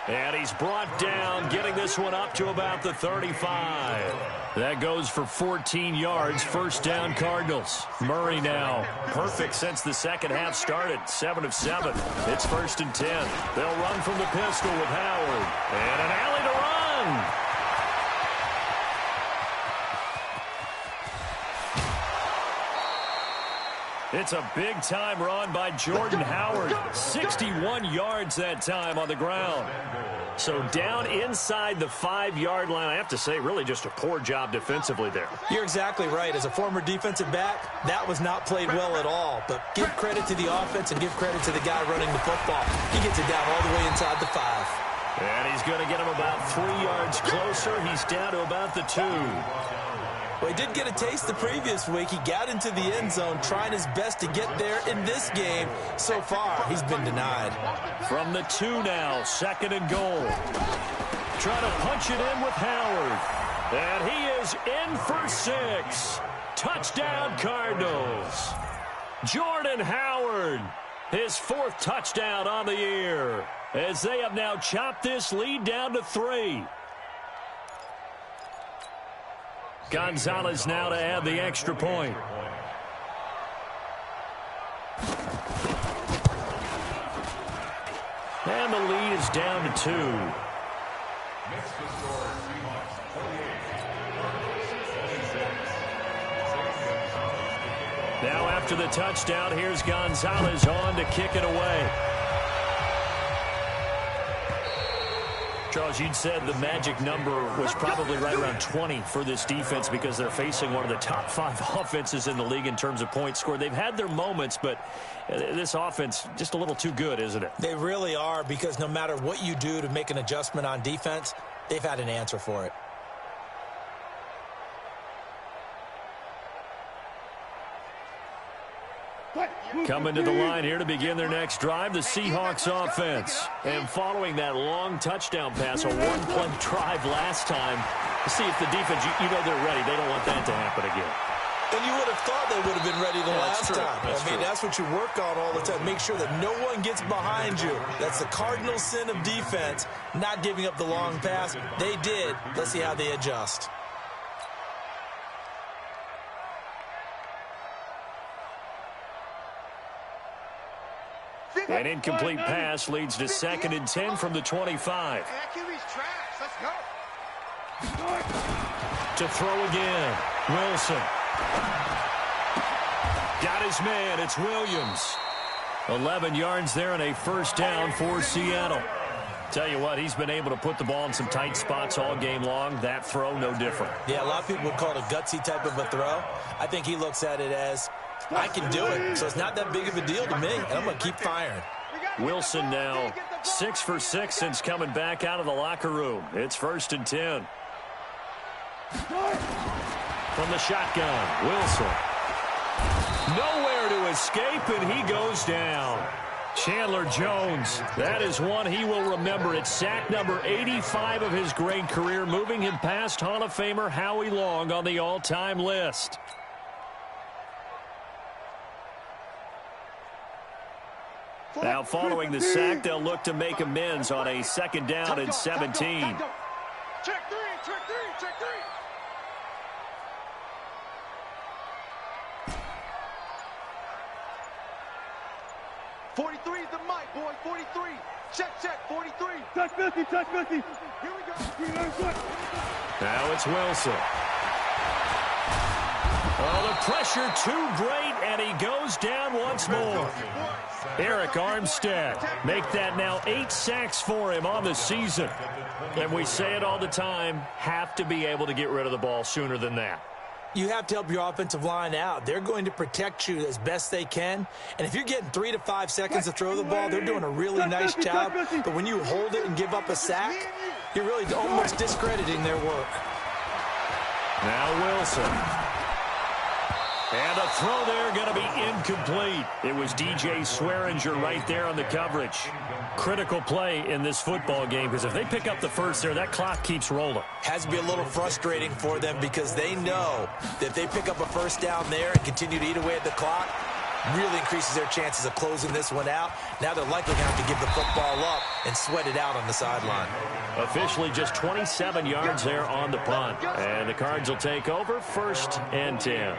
And he's brought down, getting this one up to about the 35. That goes for 14 yards, 1st down Cardinals. Murray now, perfect since the second half started, 7 of 7. It's 1st and 10. They'll run from the pistol with Howard. And an alley to run. It's a big-time run by Jordan Howard. 61 yards that time on the ground. So down inside the 5-yard line. I have to say, really just a poor job defensively there. You're exactly right. As a former defensive back, that was not played well at all. But give credit to the offense and give credit to the guy running the football. He gets it down all the way inside the 5. And he's going to get him about 3 yards closer. He's down to about the 2. Well, he did get a taste the previous week. He got into the end zone, trying his best to get there in this game. So far, he's been denied. From the 2 now, 2nd and goal. Trying to punch it in with Howard. And he is in for 6. Touchdown, Cardinals. Jordan Howard, his 4th touchdown on the year, as they have now chopped this lead down to 3. Gonzalez now to add the extra point. And the lead is down to 2. Now after the touchdown, here's Gonzalez on to kick it away. Charles, you'd said the magic number was probably right around 20 for this defense because they're facing one of the top 5 offenses in the league in terms of points scored. They've had their moments, but this offense just a little too good, isn't it? They really are, because no matter what you do to make an adjustment on defense, they've had an answer for it. Coming to the line here to begin their next drive, the Seahawks offense. And following that long touchdown pass, a one-play drive last time, to see if the defense, you know they're ready. They don't want that to happen again. And you would have thought they would have been ready the last time. That's what you work on all the time. Make sure that no one gets behind you. That's the cardinal sin of defense, not giving up the long pass. They did. Let's see how they adjust. An incomplete pass leads to 2nd and 10 from the 25. Let's go. To throw again, Wilson. Got his man, it's Williams. 11 yards there and a 1st down for Seattle. Tell you what, he's been able to put the ball in some tight spots all game long. That throw, no different. Yeah, a lot of people would call it a gutsy type of a throw. I think he looks at it as, I can do it, so it's not that big of a deal to me, and I'm going to keep firing. Wilson now 6 for 6 since coming back out of the locker room. It's 1st and 10. From the shotgun, Wilson. Nowhere to escape, and he goes down. Chandler Jones, that is one he will remember. It's sack number 85 of his great career, moving him past Hall of Famer Howie Long on the all-time list. Now following the sack, they'll look to make amends on a 2nd down and 17. Check 3, check 3, check 3. '43 is the mic, boy. 43. Check, 43. Touch 50, touch 50. Here we go. Now it's Wilson. Oh, the pressure too great, and he goes down once more. Eric Armstead, make that now 8 sacks for him on the season. And we say it all the time, have to be able to get rid of the ball sooner than that. You have to help your offensive line out. They're going to protect you as best they can. And if you're getting 3 to 5 seconds to throw the ball, they're doing a really nice job. But when you hold it and give up a sack, you're really almost discrediting their work. Now Wilson. And a throw there going to be incomplete. It was DJ Swearinger right there on the coverage. Critical play in this football game, because if they pick up the first there, that clock keeps rolling. Has to be a little frustrating for them because they know that if they pick up a first down there and continue to eat away at the clock, really increases their chances of closing this one out. Now they're likely going to have to give the football up and sweat it out on the sideline. Officially just 27 yards there on the punt. And the Cards will take over 1st and 10.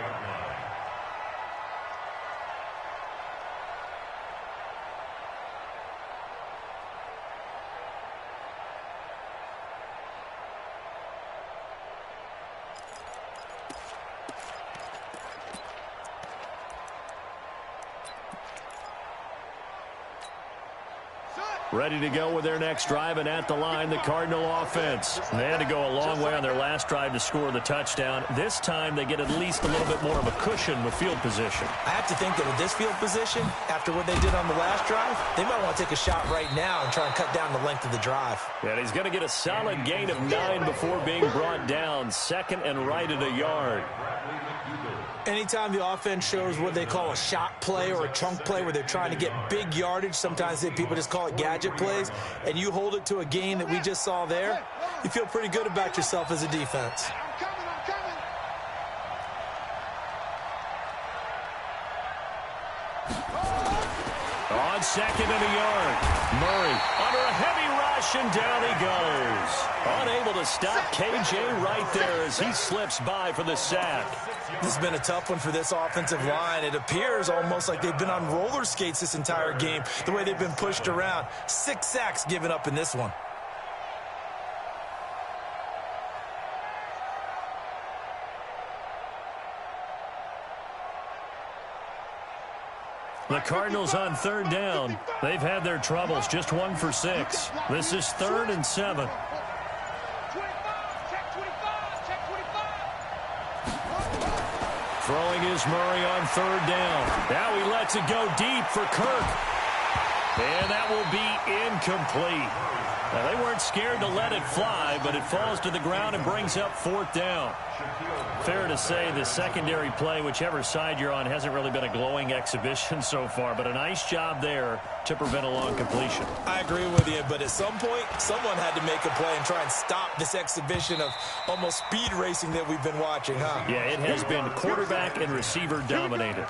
Ready to go with their next drive, and at the line, the Cardinal offense. They had to go a long way on their last drive to score the touchdown. This time, they get at least a little bit more of a cushion with field position. I have to think that with this field position, after what they did on the last drive, they might want to take a shot right now and try and cut down the length of the drive. And he's going to get a solid gain of 9 before being brought down. 2nd and right at a yard. Anytime the offense shows what they call a shot play or a chunk play where they're trying to get big yardage, sometimes people just call it gadget plays, and you hold it to a gain that we just saw there, you feel pretty good about yourself as a defense. On 2nd and a yard, Murray under a heavy rush, and down he goes. Unable to stop KJ right there as he slips by for the sack. This has been a tough one for this offensive line. It appears almost like they've been on roller skates this entire game, the way they've been pushed around. 6 sacks given up in this one. The Cardinals on 3rd down. They've had their troubles, just 1 for 6. This is 3rd and 7. Throwing is Murray on 3rd down. Now he lets it go deep for Kirk. And that will be incomplete. Now, they weren't scared to let it fly, but it falls to the ground and brings up 4th down. Fair to say the secondary play, whichever side you're on, hasn't really been a glowing exhibition so far, but a nice job there to prevent a long completion. I agree with you, but at some point, someone had to make a play and try and stop this exhibition of almost speed racing that we've been watching, huh? Yeah, it has been quarterback and receiver dominated.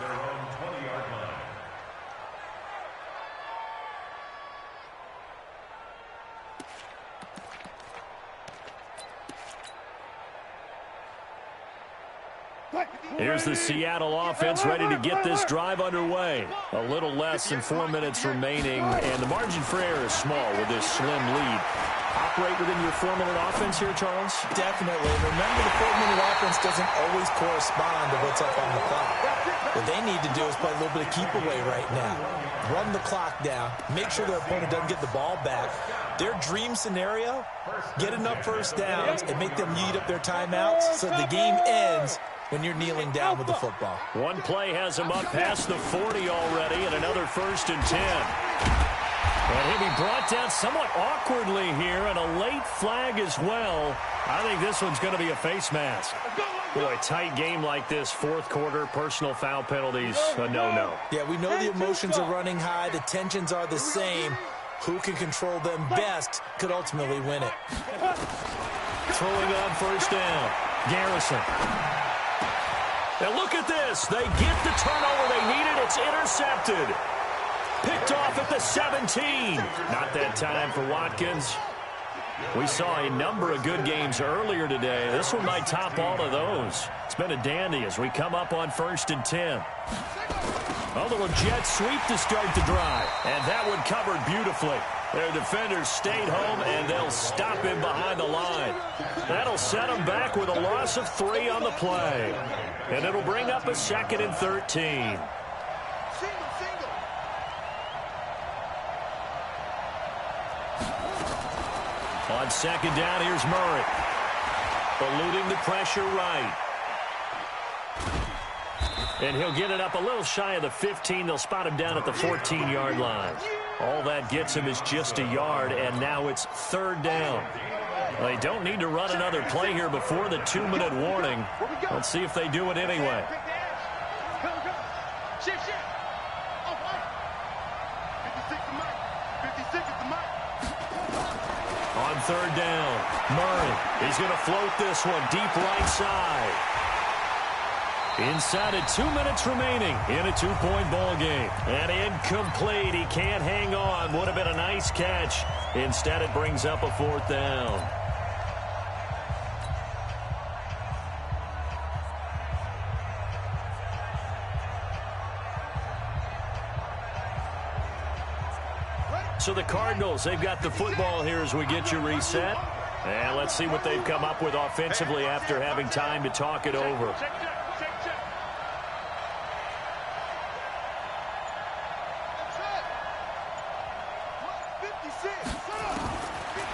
Here's the Seattle offense ready to get this drive underway. A little less than 4 minutes remaining, and the margin for error is small with this slim lead. Operate within your 4-minute offense here, Charles? Definitely. Remember, the 4-minute offense doesn't always correspond to what's up on the clock. What they need to do is play a little bit of keep away right now. Run the clock down. Make sure their opponent doesn't get the ball back. Their dream scenario, get enough first downs and make them eat up their timeouts so the game ends when you're kneeling down with the football. One play has him up past the 40 already, and another 1st and 10. And he'll be brought down somewhat awkwardly here, and a late flag as well. I think this one's going to be a face mask. Boy, tight game like this, 4th quarter, personal foul penalties, a no-no. Yeah, we know the emotions are running high. The tensions are the same. Who can control them best could ultimately win it. Throwing on 1st down, Garrison. And look at this. They get the turnover they needed. It's intercepted. Picked off at the 17. Not that time for Watkins. We saw a number of good games earlier today. This one might top all of those. It's been a dandy as we come up on 1st and 10. A little jet sweep to start the drive. And that one covered beautifully. Their defenders stayed home, and they'll stop him behind the line. That'll set them back with a loss of 3 on the play. And it'll bring up a 2nd and 13. On 2nd down, here's Murray. Eluding the pressure right. And he'll get it up a little shy of the 15. They'll spot him down at the 14-yard line. All that gets him is just a yard, and now it's 3rd down. They don't need to run another play here before the 2-minute warning. Let's see if they do it anyway. 3rd down. Murray, he's going to float this one deep right side. Inside of 2 minutes remaining in a 2-point ball game. And incomplete. He can't hang on. Would have been a nice catch. Instead, it brings up a 4th down. So the Cardinals, they've got the football here as we get you reset. And let's see what they've come up with offensively after having time to talk it over.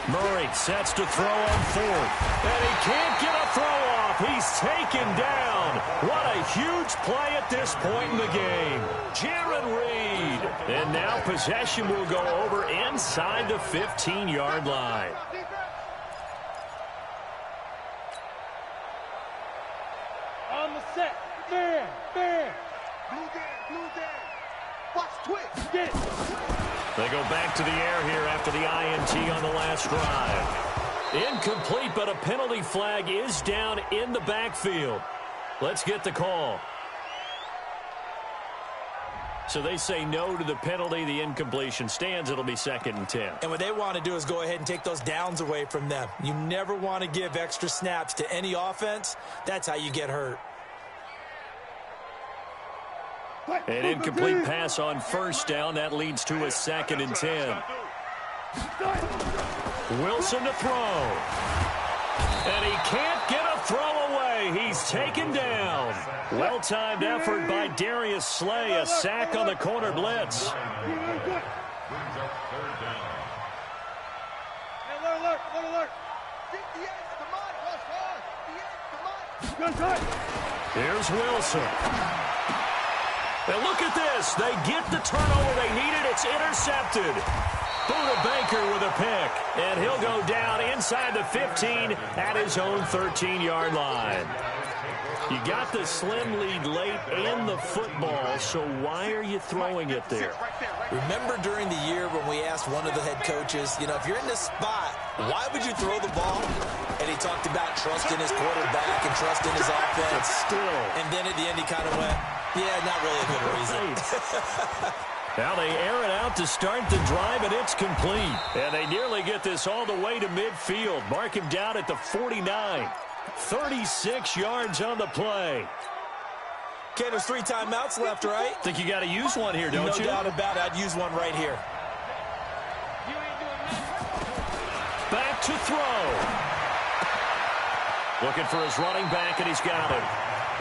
Murray sets to throw on 4th. And he can't get a throw off. He's taken down. What a huge play at this point in the game. Jaron Reed. And now possession will go over inside the 15-yard line. On the set. Man. Blue game. Watch twitch. Get it. They go back to the air here after the INT on the last drive. Incomplete, but a penalty flag is down in the backfield. Let's get the call. So they say no to the penalty. The incompletion stands. It'll be 2nd and 10. And what they want to do is go ahead and take those downs away from them. You never want to give extra snaps to any offense. That's how you get hurt. An incomplete pass on 1st down. That leads to a 2nd and 10. Wilson to throw. And he can't get a throw away. He's taken down. Well-timed effort by Darius Slay. A sack on the corner blitz. Alert. Here's Wilson. And look at this. They get the turnover they needed. It's intercepted. Buda Baker with a pick. And he'll go down inside the 15 at his own 13-yard line. You got the slim lead late and the football, so why are you throwing it there? Remember during the year when we asked one of the head coaches, if you're in this spot, why would you throw the ball? And he talked about trusting his quarterback and trusting his offense. Still. And then at the end he kind of went, yeah, not really a good reason. Now they air it out to start the drive, and it's complete. And they nearly get this all the way to midfield. Mark him down at the 49. 36 yards on the play. Okay, there's 3 timeouts left, right? Think you got to use one here, don't you? No doubt about it. I'd use one right here. Back to throw. Looking for his running back, and he's got him.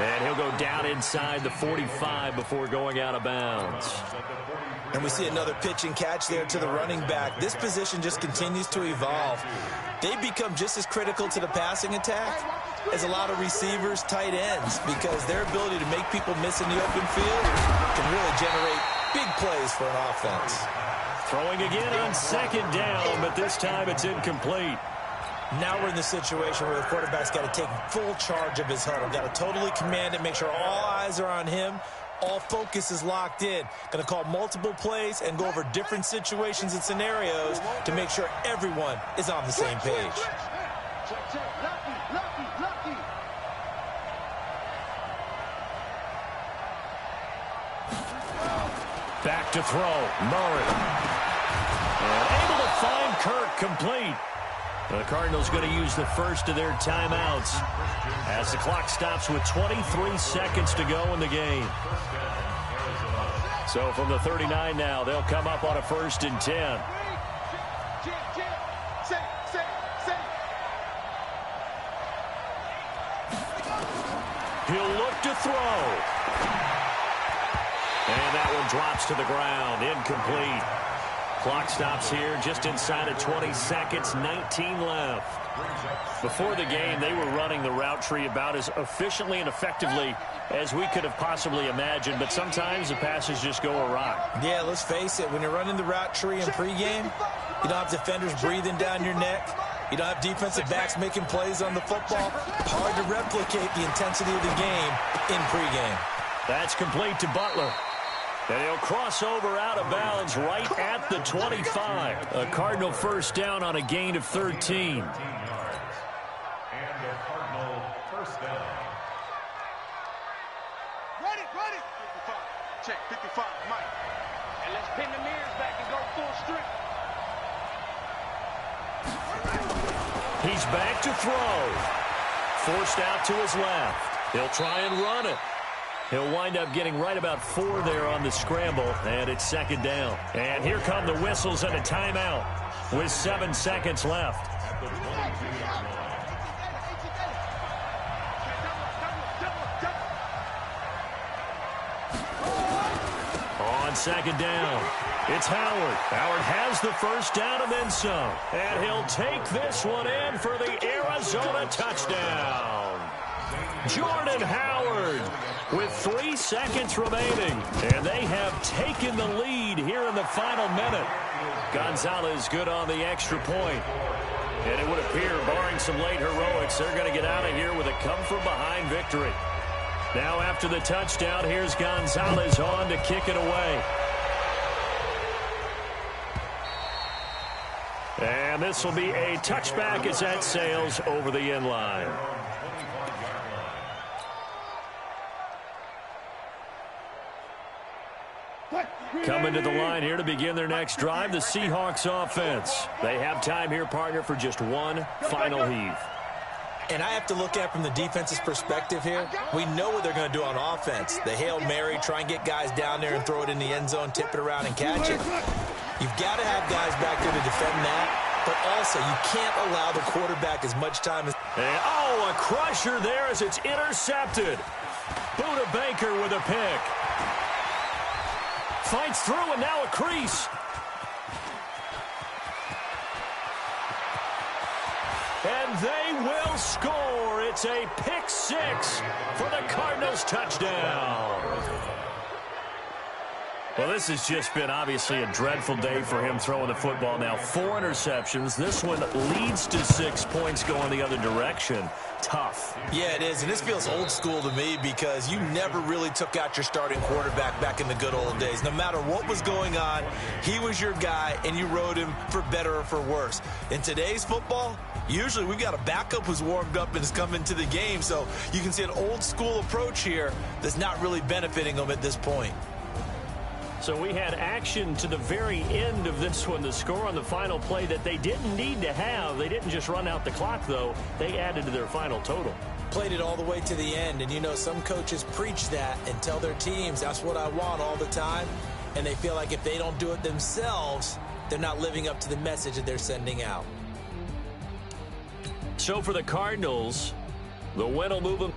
And he'll go down inside the 45 before going out of bounds. And we see another pitch and catch there to the running back. This position just continues to evolve. They become just as critical to the passing attack as a lot of receivers, tight ends, because their ability to make people miss in the open field can really generate big plays for an offense. Throwing again on 2nd down, but this time it's incomplete. Now we're in the situation where the quarterback's got to take full charge of his huddle. Got to totally command it, make sure all eyes are on him. All focus is locked in. Going to call multiple plays and go over different situations and scenarios to make sure everyone is on the same page. Back to throw. Murray. And able to find Kirk complete. The Cardinals going to use the first of their timeouts as the clock stops with 23 seconds to go in the game. So from the 39 now, they'll come up on a 1st and 10. He'll look to throw. And that one drops to the ground. Incomplete. Clock stops here just inside of 20 seconds, 19 left. Before the game, they were running the route tree about as efficiently and effectively as we could have possibly imagined, but sometimes the passes just go awry. Yeah, let's face it, when you're running the route tree in pregame, you don't have defenders breathing down your neck. You don't have defensive backs making plays on the football. Hard to replicate the intensity of the game in pregame. That's complete to Butler. And he'll cross over out of bounds right at the 25. A Cardinal first down on a gain of 13. And a Cardinal first down. Ready. 55. Check, 55, Mike. And let's pin the mirrors back and go full strip. He's back to throw. Forced out to his left. He'll try and run it. He'll wind up getting right about 4 there on the scramble, and it's second down. And here come the whistles and a timeout with 7 seconds left. On second down, it's Howard. Howard has the first down and then some. And he'll take this one in for the Arizona touchdown. Jordan Howard with 3 seconds remaining. And they have taken the lead here in the final minute. Gonzalez good on the extra point. And it would appear, barring some late heroics, they're going to get out of here with a come-from-behind victory. Now after the touchdown, here's Gonzalez on to kick it away. And this will be a touchback as that sails over the end line. Coming to the line here to begin their next drive, the Seahawks offense. They have time here, partner, for just one final heave. And I have to look at it from the defense's perspective here. We know what they're going to do on offense. The Hail Mary, try and get guys down there and throw it in the end zone, tip it around and catch it. You've got to have guys back there to defend that. But also, you can't allow the quarterback as much time as... And, oh, a crusher there as it's intercepted. Buda Baker with a pick. Fights through and now a crease. And they will score. It's a pick 6 for the Cardinals touchdown. Well, this has just been obviously a dreadful day for him throwing the football. Now 4 interceptions. This one leads to 6 points going the other direction. Tough. Yeah, it is, and this feels old school to me because you never really took out your starting quarterback back in the good old days. No matter what was going on, he was your guy, and you rode him for better or for worse. In today's football, usually we've got a backup who's warmed up and has come into the game, so you can see an old school approach here that's not really benefiting them at this point. So we had action to the very end of this one, the score on the final play that they didn't need to have. They didn't just run out the clock, though. They added to their final total. Played it all the way to the end, and you know some coaches preach that and tell their teams, that's what I want all the time, and they feel like if they don't do it themselves, they're not living up to the message that they're sending out. So for the Cardinals, the win will move them.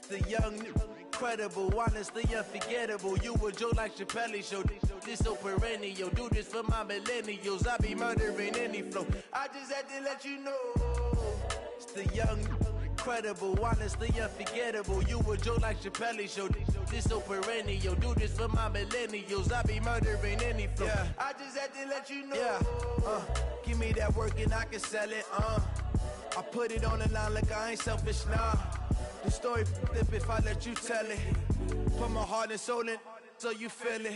The young, incredible, honestly unforgettable. You a Joe like Chappelle show. This so perennial. Do this for my millennials. I be murdering any flow. I just had to let you know. It's the young, incredible, honestly unforgettable. You a Joe like Chappelle show. This so perennial. Do this for my millennials. I be murdering any flow. Yeah. I just had to let you know. Yeah. Give me that work and I can sell it. I put it on the line like I ain't selfish, nah. The story flip if I let you tell it. Put my heart and soul in so you feel it.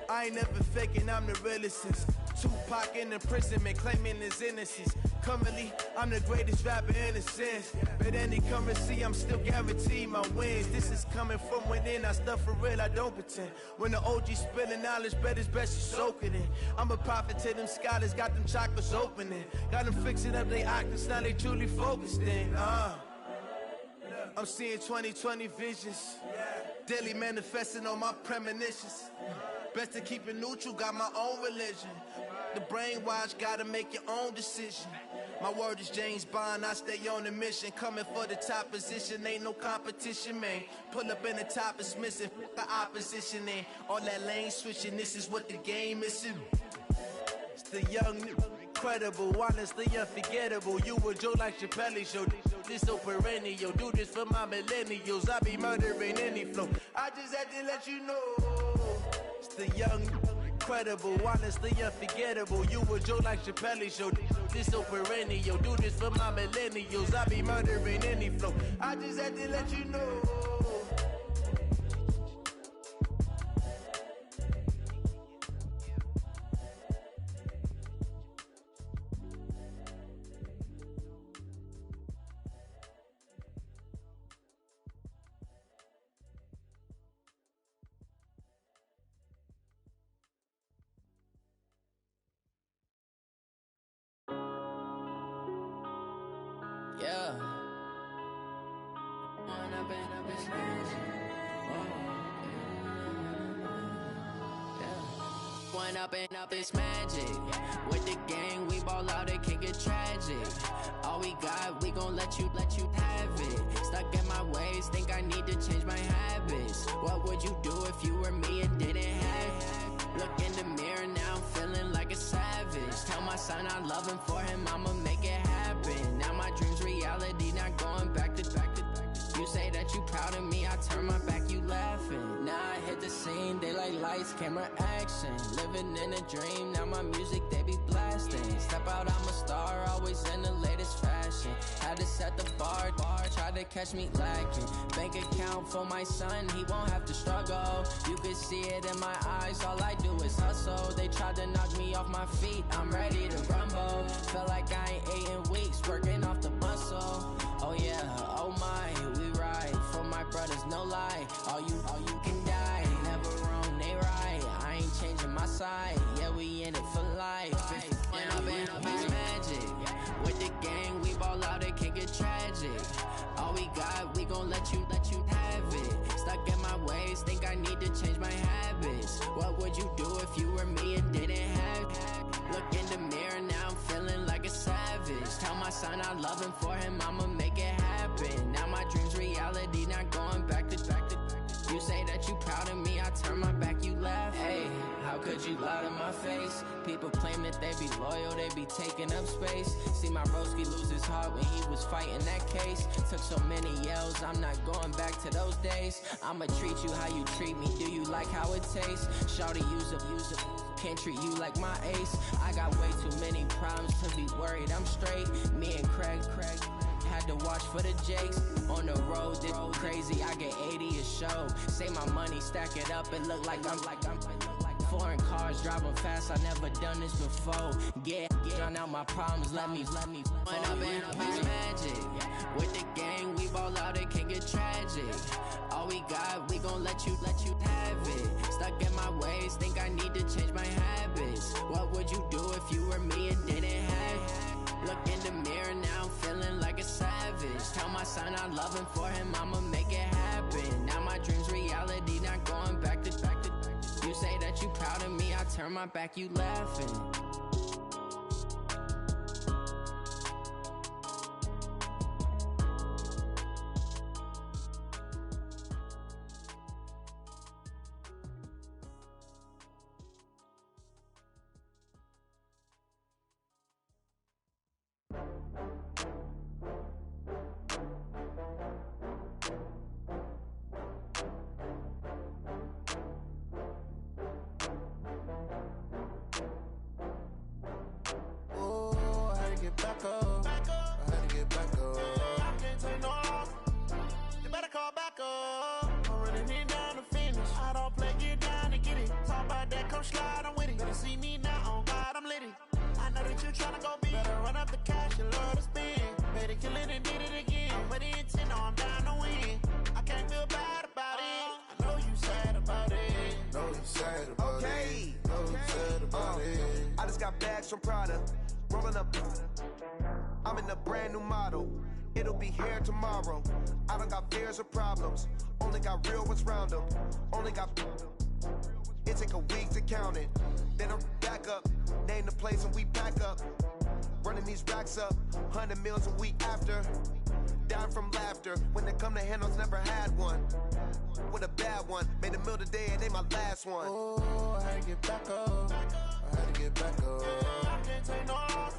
I ain't never faking, I'm the realest since Tupac in imprisonment, claiming his innocence. Currently, I'm the greatest rapper in a sense. But any currency, I'm still guaranteed my wins. This is coming from within, I stuff for real, I don't pretend. When the OG spilling knowledge, bet it's best you soak it in. I'm a prophet to them scholars, got them chakras opening. Got them fixing up they octaves, now they truly focused in. I'm seeing 2020 visions. Daily manifesting on my premonitions. Best to keep it neutral, got my own religion. The brainwash, gotta make your own decision. My word is James Bond, I stay on a mission. Coming for the top position, ain't no competition, man. Pull up in the top is missing, the opposition in. All that lane switching, this is what the game is. It's the young, incredible, honestly unforgettable. You a joke like Chappelle Show. This so perennial, do this for my millennials. I be murdering any flow. I just had to let you know. It's the young, incredible, honestly unforgettable. You a joke like Chappelle Show. This so perennial, do this for my millennials. I be murdering any flow. I just had to let you know. Yeah. One up and up, it's magic. With the gang, we ball out, it can get tragic. All we got, we gon' let you have it. Stuck in my ways, think I need to change my habits. What would you do if you were me and didn't have it? Look in the mirror now, I'm feeling like a savage. Tell my son I love him, for him I'ma make it happen. Now my dream's reality, not going back to. You say that you proud of me, I turn my back, you laughing. Now I hit the scene, they like lights, camera, action. Living in a dream, now my music, they be blasting. Step out, I'm a star, always in the latest fashion. Had to set the bar, try to catch me lacking. Bank account for my son, he won't have to struggle. You can see it in my eyes, all I do is hustle. They tried to knock me off my feet, I'm ready to rumble. Felt like I ain't ate in weeks, working off the muscle. Oh yeah, oh my, we ride for my brothers, no lie. All you can die, never wrong, they right. I ain't changing my side, yeah, we in it for life. When up and up, it's magic. With the gang, we ball out, it can get tragic. All we got, we gon' let you have it. Stuck in my ways, think I need to change my habits. What would you do if you were me and didn't have it? Look in the mirror, now I'm feeling like a savage. Tell my son I love him, for him I'ma make it happen. Now my dream's reality, not going back to. You say that you proud of me, I turn my back, you laugh. Hey, how could you lie to my face? People claim that they be loyal, they be taking up space. See my broski lose his heart when he was fighting that case. Took so many yells, I'm not going back to those days. I'ma treat you how you treat me, do you like how it tastes? Shawty, use up, can't treat you like my ace. I got way too many problems to be worried, I'm straight. Me and Craig had to watch for the Jakes. On the road, this crazy, I get 80 a show. Say my money, stack it up, it look like I'm foreign cars, driving fast, I never done this before. Drown out my problems, let me When up and up, it's magic. With the gang, we ball out, it can get tragic. All we got, we gon' let you have it. Stuck in my ways, think I need to change my habits. What would you do if you were me and didn't have it? Look in the mirror, now I'm feeling like a savage. Tell my son I love him, for him I'ma make it happen. Now my dream's reality, not going back to. You say that you proud of me, I turn my back, you laughing. Back up. I had to get back up. I can't take no loss. You better call back up. I'm running it down to finish. I don't play, get down to get it. Talk about that, come slide, I'm with it. Better see me now, on God, I'm lit it. I know that you tryna go big. Better run up the cash, you love to spend. Better kill it and did it again. I'm with the intent, no, I'm down to win. I can't feel bad about it. I know you sad about it. Know you sad about it. Know you sad about it. I just got bags from Prada. Rolling up, I'm in a brand new model. It'll be here tomorrow. I don't got fears or problems. Only got real ones round them. Only got. It take a week to count it. Then I'm back up. Name the place and we pack up. Running these racks up. 100 meals a week after. Down from laughter. When they come to handles, never had one. With a bad one. Made a meal today and they my last one. Oh, I had to get back up. I had to get back up. I can't take no loss.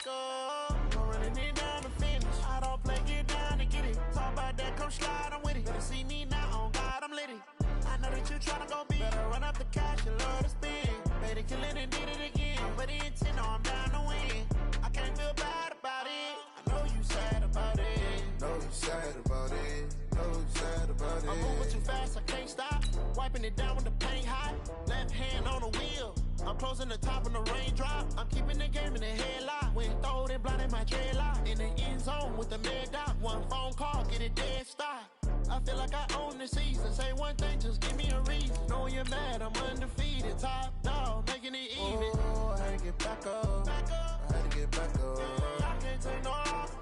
up. I'm running it down to finish. I don't play, get down to get it. Talk about that, come slide, I'm with it. Better see me now, on God, I'm litty. I know that you tryna go big. Better run up the cash and love to spend. Made it, kill it, and did it again. But the intent, no, I'm down to win. I can't feel bad about it. I know you sad about it. Know you sad about it. Know you sad about it. I'm moving too fast, I can't stop. Wiping it down with the paint hot. Left hand on the wheel. I'm closing the top when the raindrop. I'm keeping the game in the headlock. When throwed and blinded my dreadlock. In the end zone with the mad dot. One phone call, get it dead stop. I feel like I own the season. Say one thing, just give me a reason. Knowing you're mad, I'm undefeated. Top dog, making it even. Oh, I had to get back up. I had to get back up. I can't take no off.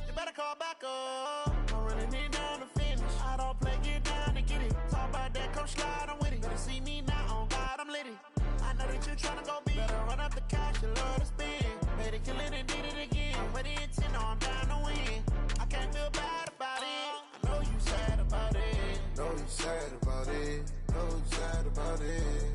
You better call back up. I'm running it down to finish. I don't play, get down to get it. Talk about that, come slide, I'm with it. Better see me now, on God, I'm litty. I know that you tryna go big. Better run up the cash and love to spend. Made it, kill it, and did it again. But the intent, no, I'm down to win. I can't feel bad about it. I know you sad about it. Know you sad about it. Know you sad about it.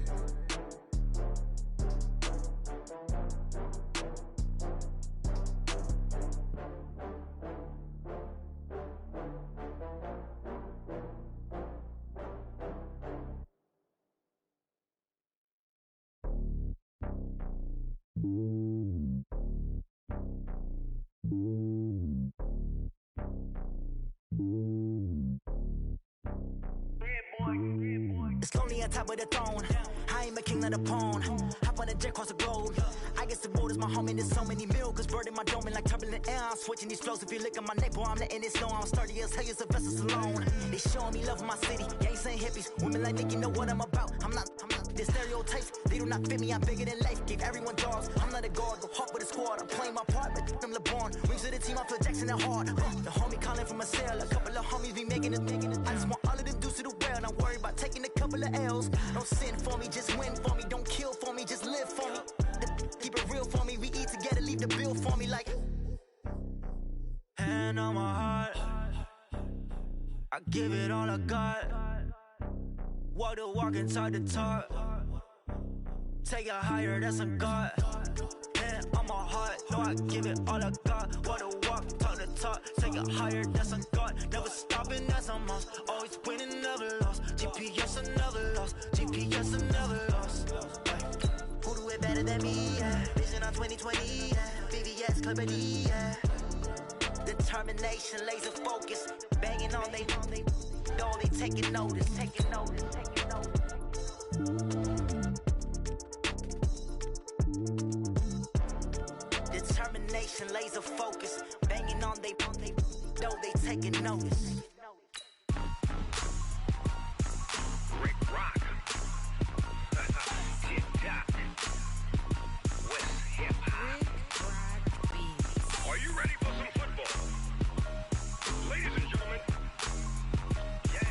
It's lonely on top of the throne. I ain't a king, not a pawn. Hop on a jet across the globe. I guess the road is my home and there's so many milkers birding my dome and like turbulent air. I'm switching these flows. If you look at my neck, boy, I'm letting it snow. I'm sturdy as hell, a vessel alone. They showing me love in my city. Gangs and hippies. Women like Nick, you know what I'm about. I'm not the stereotypes. They do not fit me. I'm bigger than life. Give everyone dogs. I'm not a guard. Go hawk with a squad. I'm playing my part, but them LeBron. Rings to the team. I feel Jackson and hard. The homie calling from a cell. A couple of homies be making it. I just want all of them dudes to do well. Not worry about taking a couple of L's. Don't sin for me, just win for me. Don't kill for me, just live for me. Keep it real for me. We eat together, leave the bill for me like. Hand on my heart, I give it all I got. Walk the walk and talk the talk. Take it higher, that's a God. Hand on my heart, no, I give it all I got. Walk the walk, talk the talk. Take it higher, that's a God. Never stopping, that's a must. Always winning, never lost. GPS, another loss. GPS, another loss. Who do it better than me? Yeah. Vision on 2020. Yeah. VVS, Clippity. Yeah. Determination, laser focus. Banging on they know they taking notice. Taking notice. Taking notice. Determination, laser focus. Banging on they know they taking notice. Rick Rock. Tip top. West hip hop. Are you ready for some football? Ladies and gentlemen. Yeah.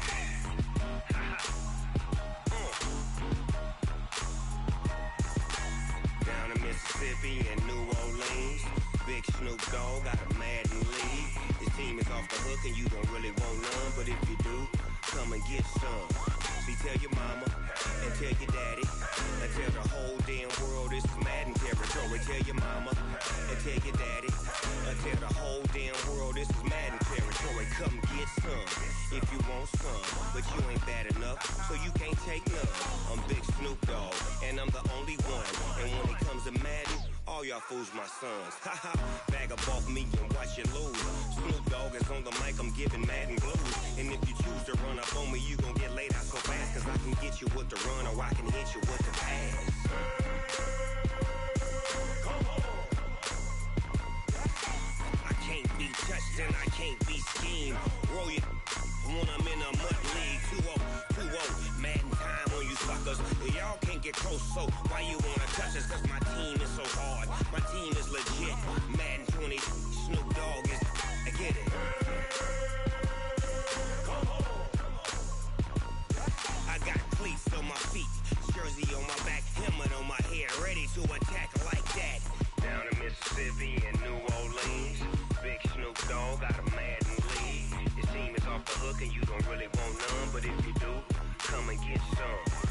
Down in Mississippi and New Orleans, Big Snoop Dogg got a Madden league. His team is off the hook and you don't really want none, but if you do, come and get some. See, tell your mama and tell your daddy and tell the whole damn world this is Madden territory. Tell your mama and tell your daddy and tell the whole damn world this is Madden territory. Come get some if you want some, but you ain't bad enough, so you can't take none. I'm Big Snoop Dogg and I'm the only one. And when it comes to Madden, all y'all fools my sons. Haha, bag up off me and watch you lose. Snoop Dogg is on the mic, I'm giving Madden blues. And if you choose to run up on me, you gon' get laid out so fast. Cause I can get you with the run or I can hit you with the pass. Come on. I can't be touched and I can't be schemed. Roll you when I'm in a mud league. 2-0, Madden time on you suckers. Y'all can't get close, so why you wanna touch us? Cause my team is so hard. My team is legit. Madden 20, Snoop Dogg is. I get it. Come on. I got cleats on my feet, jersey on my back, helmet on my head, ready to attack like that. Down in Mississippi and New Orleans, Big Snoop Dogg got a Madden league. His team is off the hook and you don't really want none, but if you do, come and get some.